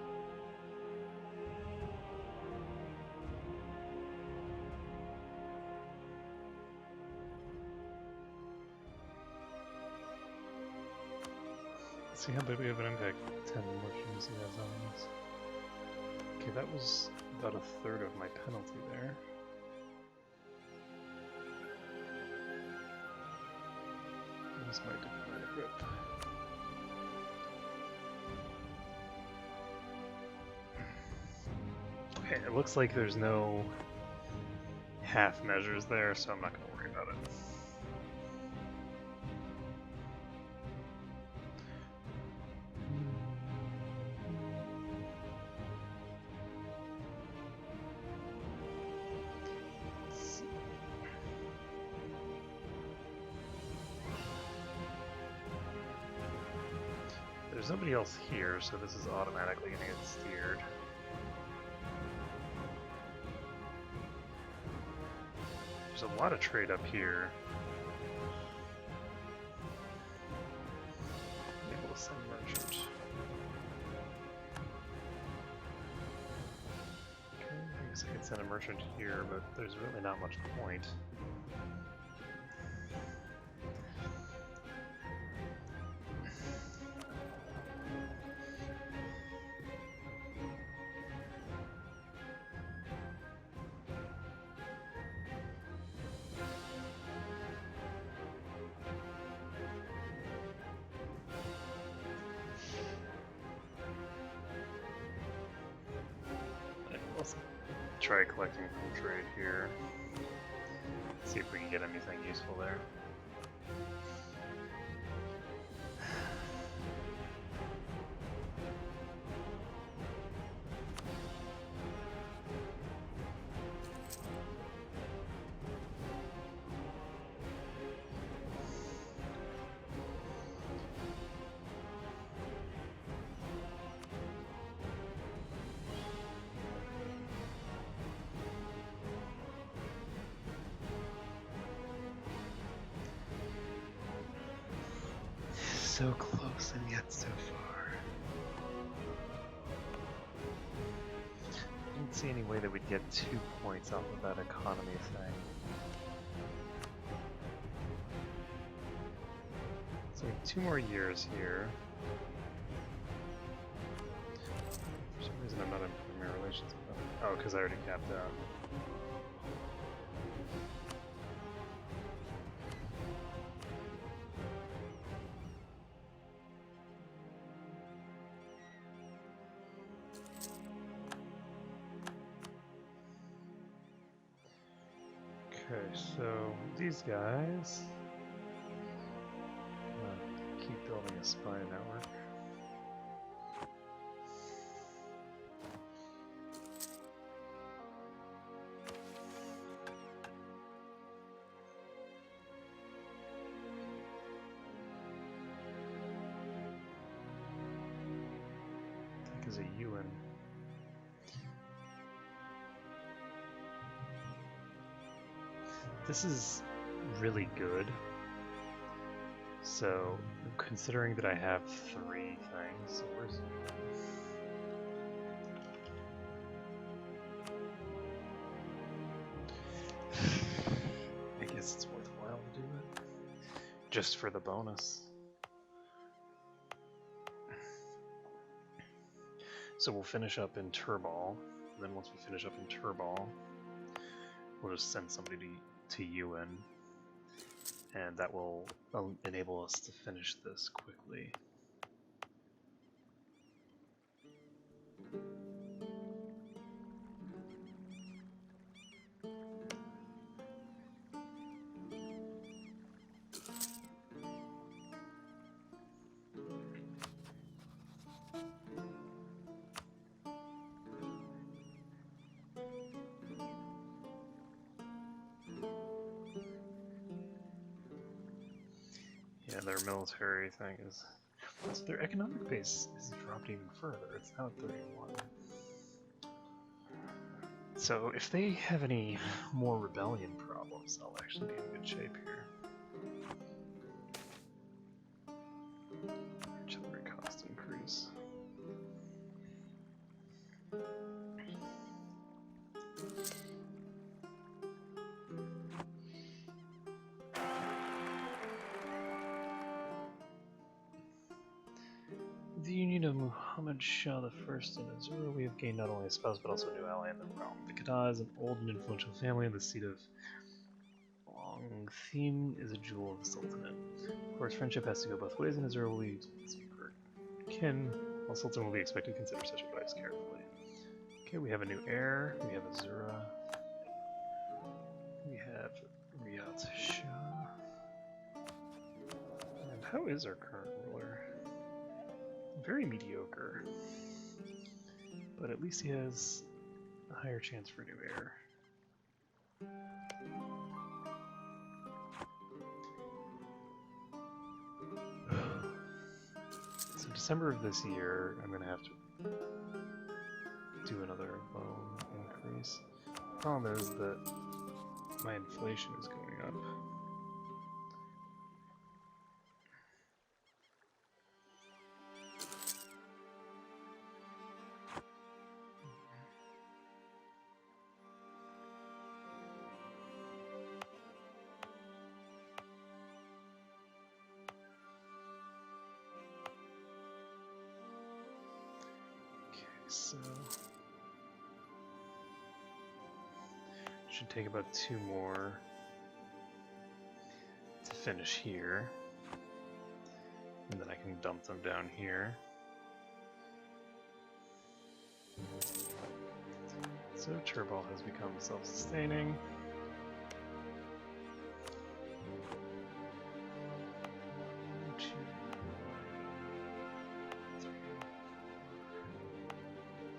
let's see how big of an impact 10 merchants he has on this. Okay, that was about a third of my penalty there. That's my diplomatic grip. Okay, it looks like there's no half measures there, so I'm not going to worry about it. There's nobody else here, so this is automatically going to get steered. There's a lot of trade up here. I'm able to send merchant. Okay, I guess I could send a merchant here, but there's really not much point. Let's try collecting from trade here. See if we can get anything useful there. so close and yet so far. Let's see any way that we'd get 2 points off of that economy thing. So we have 2 more years here. For some reason I'm not improving my relations with them. Oh, because I already capped out. Okay, so these guys keep building a spy network. I think is a UN. This is really good. So, considering that I have 3 things, so where's I guess it's worthwhile to do it. Just for the bonus. So we'll finish up in Turball, and then once we finish up in Turball, we'll just send somebody to UN, and that will enable us to finish this quickly. Yeah, their military thing is... So their economic base is dropped even further. It's now at 31. So if they have any more rebellion problems, I'll actually be in good shape here. Artillery cost increase. The Union of Muhammad Shah I in Azura, we have gained not only a spouse but also a new ally in the realm. The Qada is an old and influential family, and the seat of Longtheme is a jewel of the Sultanate. Of course, friendship has to go both ways, and Azura will be super kin, while Sultan will be expected to consider such advice carefully. Okay, we have a new heir, we have Azura, we have Riyadh Shah. And how is our current ruler? Very mediocre, but at least he has a higher chance for new heir. So December of this year, I'm going to have to do another loan increase. The problem is that my inflation is going up. So should take about 2 more to finish here, and then I can dump them down here. So Turball has become self-sustaining.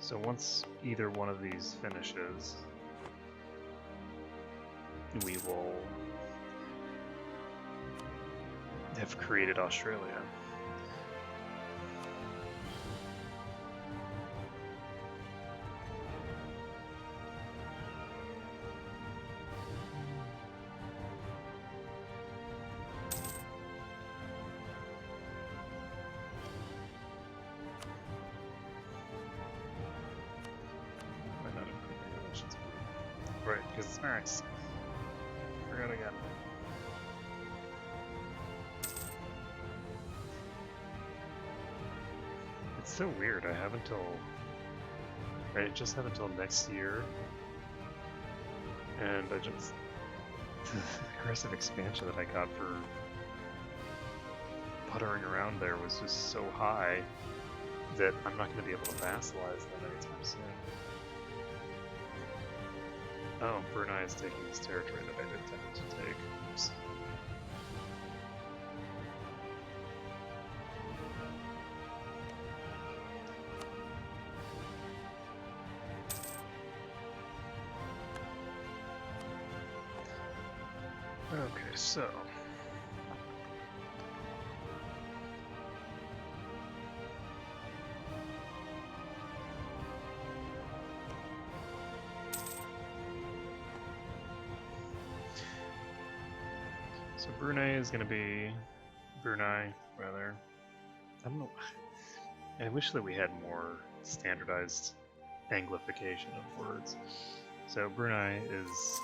So once either one of these finishes, we will have created Australia. Why not improve right, because it's max. Forgot again. It's so weird. I have until... I just have until next year. And I just... the aggressive expansion that I got for puttering around there was just so high that I'm not going to be able to vassalize them anytime soon. Oh, Brunei is taking this territory that I didn't intend to take. Oops. Okay, so... So Brunei is going to be... Brunei, rather. I don't know... I wish that we had more standardized Anglification of words. So Brunei is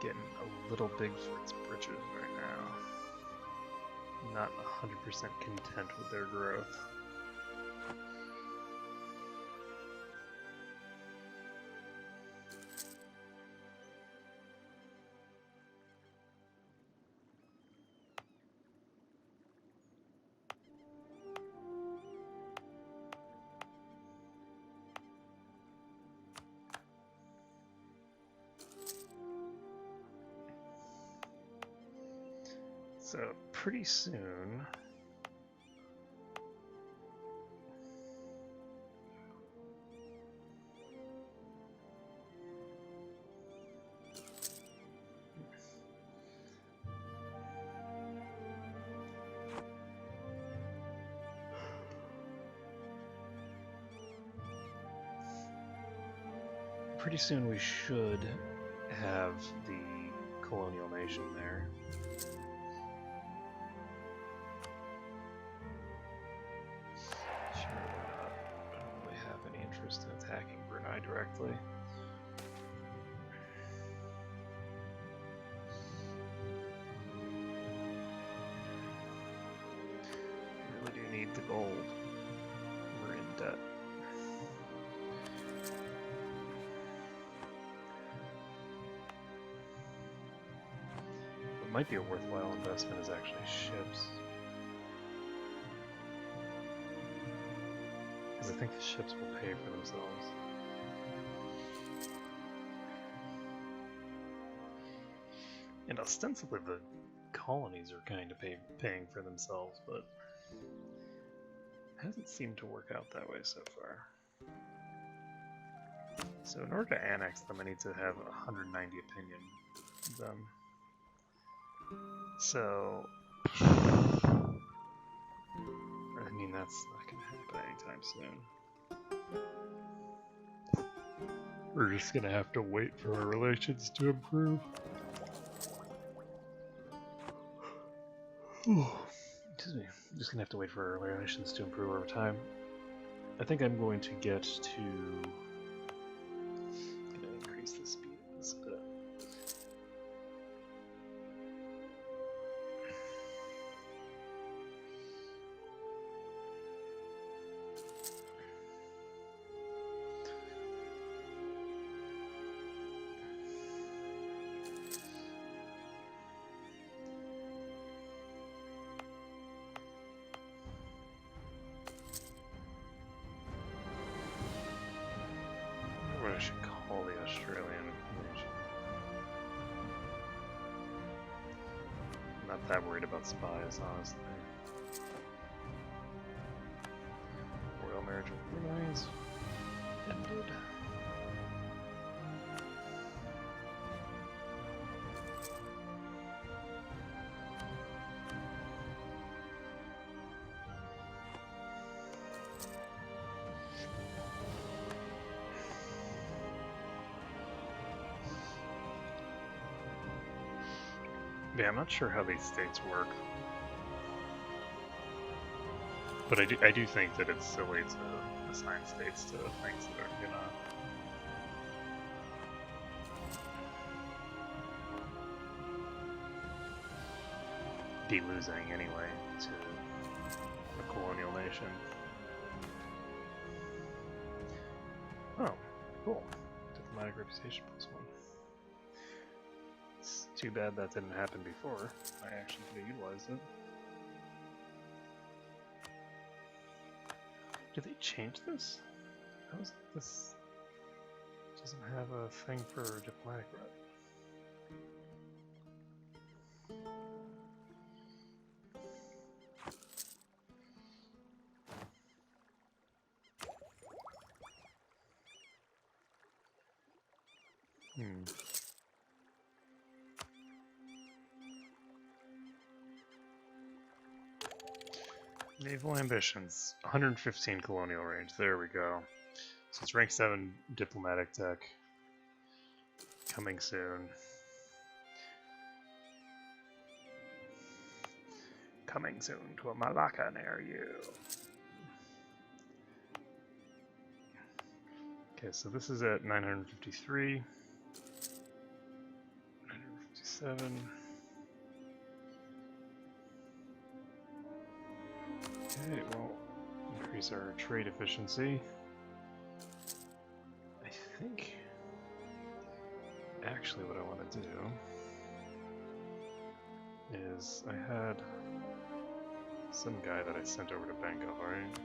getting a little big for its britches right now. Not 100% content with their growth. So pretty soon, we should have the colonial nation there. In attacking Brunei directly. We really do need the gold. We're in debt. What might be a worthwhile investment is actually ships. I think the ships will pay for themselves. And ostensibly the colonies are kind of paying for themselves, but it hasn't seemed to work out that way so far. So in order to annex them, I need to have 190 opinion of them. So... I mean, that's not going to happen anytime soon. We're just going to have to wait for our relations to improve. Excuse me. I'm just going to have to wait for our relations to improve over time. I think I'm going to get to... I'm going to increase the speed of this a bit. What I should call the Australian nation. I'm not that worried about spies, honestly. Royal marriage of Brunei's ended. Yeah, I'm not sure how these states work, but I do think that it's silly to assign states to things that are gonna be losing anyway to a colonial nation. Oh, cool. Diplomatic reputation +1. It's too bad that didn't happen before. I actually could have utilized it. Did they change this? How is this? Doesn't have a thing for diplomatic rep. Naval ambitions, 115 colonial range. There we go. So it's rank 7 diplomatic tech. Coming soon. Coming soon to a Malacca near you. Okay, so this is at 953. 957. Okay, well, increase our trade efficiency. I think actually what I want to do is I had some guy that I sent over to Bengal, right?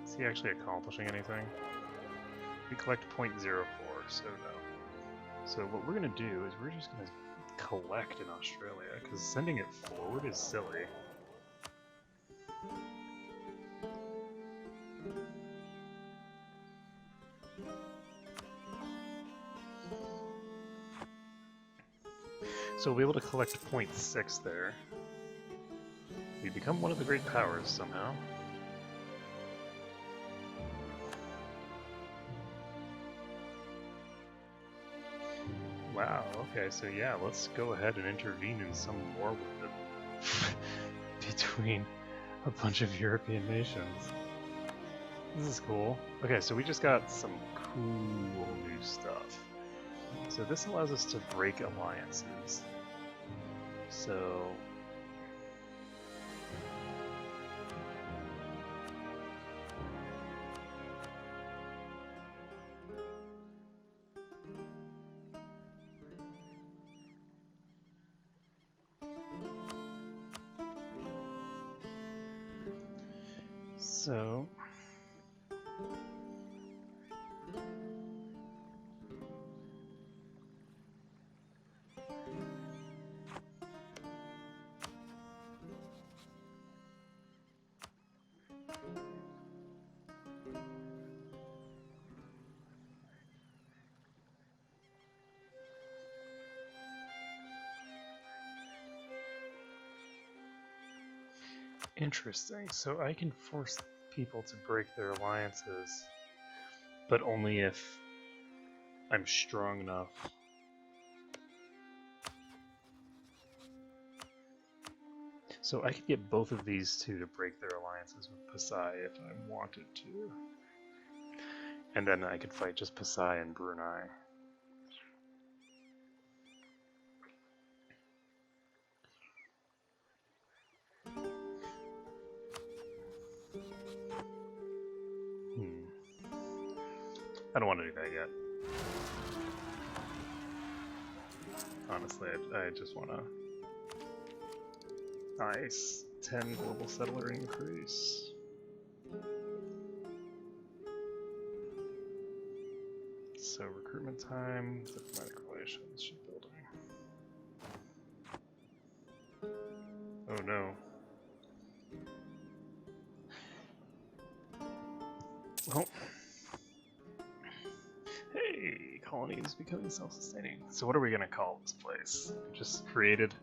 Is he actually accomplishing anything? We collect 0.04, so no. So what we're going to do is we're just going to collect in Australia, because sending it forward is silly. So we'll be able to collect 0.6 there. We become one of the great powers somehow. Wow, okay, so yeah, let's go ahead and intervene in some war with them between a bunch of European nations. This is cool. Okay, so we just got some cool new stuff. So this allows us to break alliances. So interesting. So I can force people to break their alliances, but only if I'm strong enough. So I could get both of these two to break their alliances with Pasai if I wanted to. And then I could fight just Pasai and Brunei. I don't want to do that yet. Honestly, I just want to... Nice. 10 global settler increase. So recruitment time, diplomatic relations, shipbuilding. Oh no. Well... Hey, colony is becoming self-sustaining. So what are we going to call this place? We just created...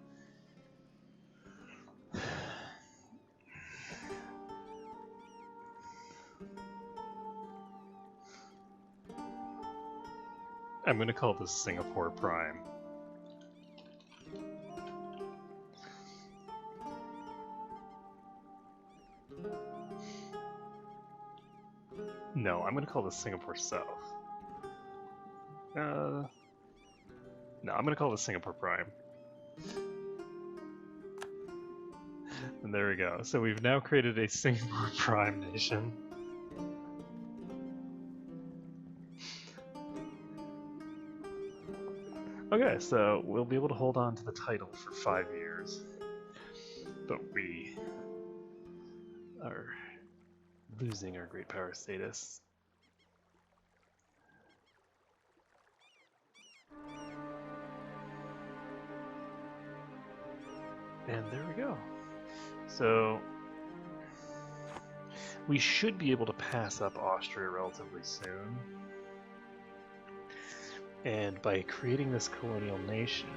I'm going to call this Singapore Prime. No, I'm going to call this Singapore South. No, I'm going to call this Singapore Prime. And there we go. So we've now created a Singapore Prime nation. Okay, so we'll be able to hold on to the title for 5 years. But we are losing our great power status. And there we go. So we should be able to pass up Austria relatively soon. And by creating this colonial nation,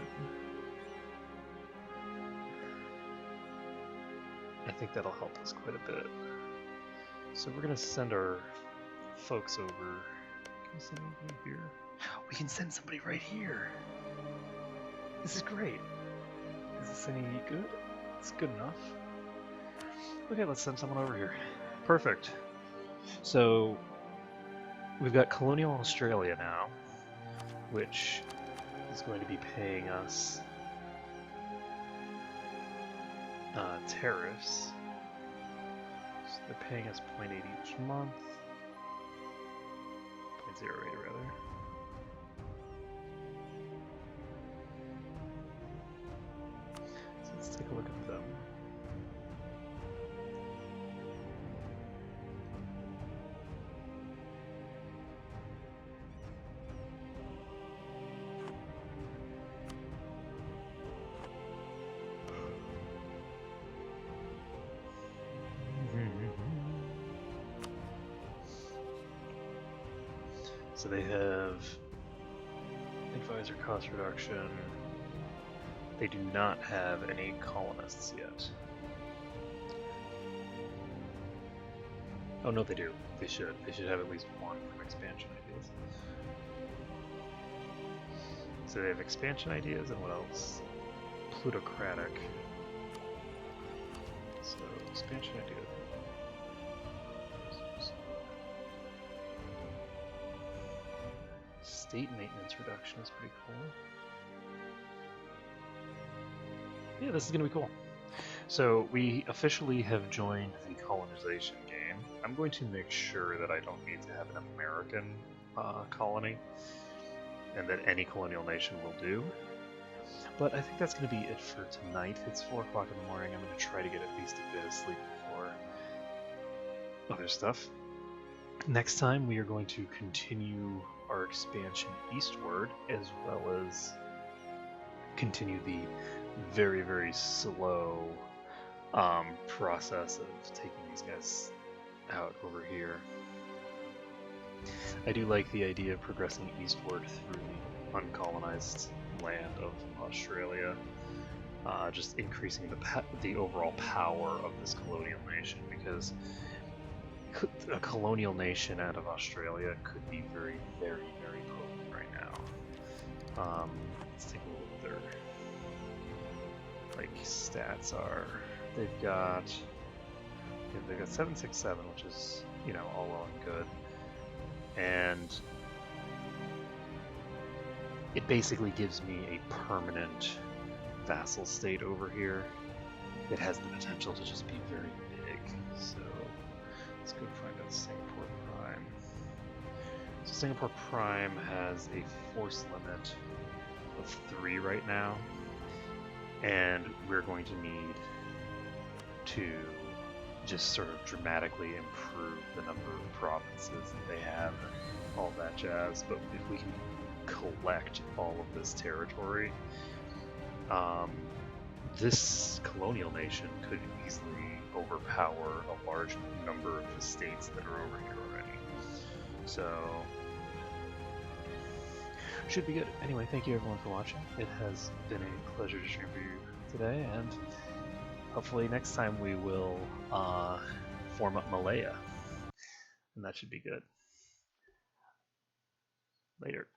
I think that'll help us quite a bit. So we're going to send our folks over. Can we send anybody here? We can send somebody right here. This is great. Is this any good? It's good enough. Okay, let's send someone over here. Perfect. So we've got colonial Australia now, which is going to be paying us tariffs. So they're paying us 0.8 each month. 0.08 rather. So let's take a look at them. So they have advisor cost reduction. They do not have any colonists yet. Oh no, they do. They should. They should have at least one from expansion ideas. So they have expansion ideas, and what else? Plutocratic. So expansion ideas. State maintenance reduction is pretty cool. Yeah, this is going to be cool. So we officially have joined the colonization game. I'm going to make sure that I don't need to have an American colony, and that any colonial nation will do. But I think that's going to be it for tonight. It's 4 o'clock in the morning. I'm going to try to get at least a bit of sleep before other stuff. Next time we are going to continue our expansion eastward, as well as continue the very, very slow process of taking these guys out over here. I do like the idea of progressing eastward through the uncolonized land of Australia, just increasing the overall power of this colonial nation, because a colonial nation out of Australia could be very, very, very potent right now. Let's take a look at their stats are. They've got 767, which is, you know, all well and good, and it basically gives me a permanent vassal state over here. It has the potential to just be very big. So let's go find out Singapore Prime. So Singapore Prime has a force limit of 3 right now, and we're going to need to just sort of dramatically improve the number of provinces that they have and all that jazz. But if we can collect all of this territory, this colonial nation could easily overpower a large number of the states that are over here already. So, should be good. Anyway, thank you everyone for watching. It has been a pleasure to stream for you today, and hopefully next time we will form up Malaya, and that should be good. Later.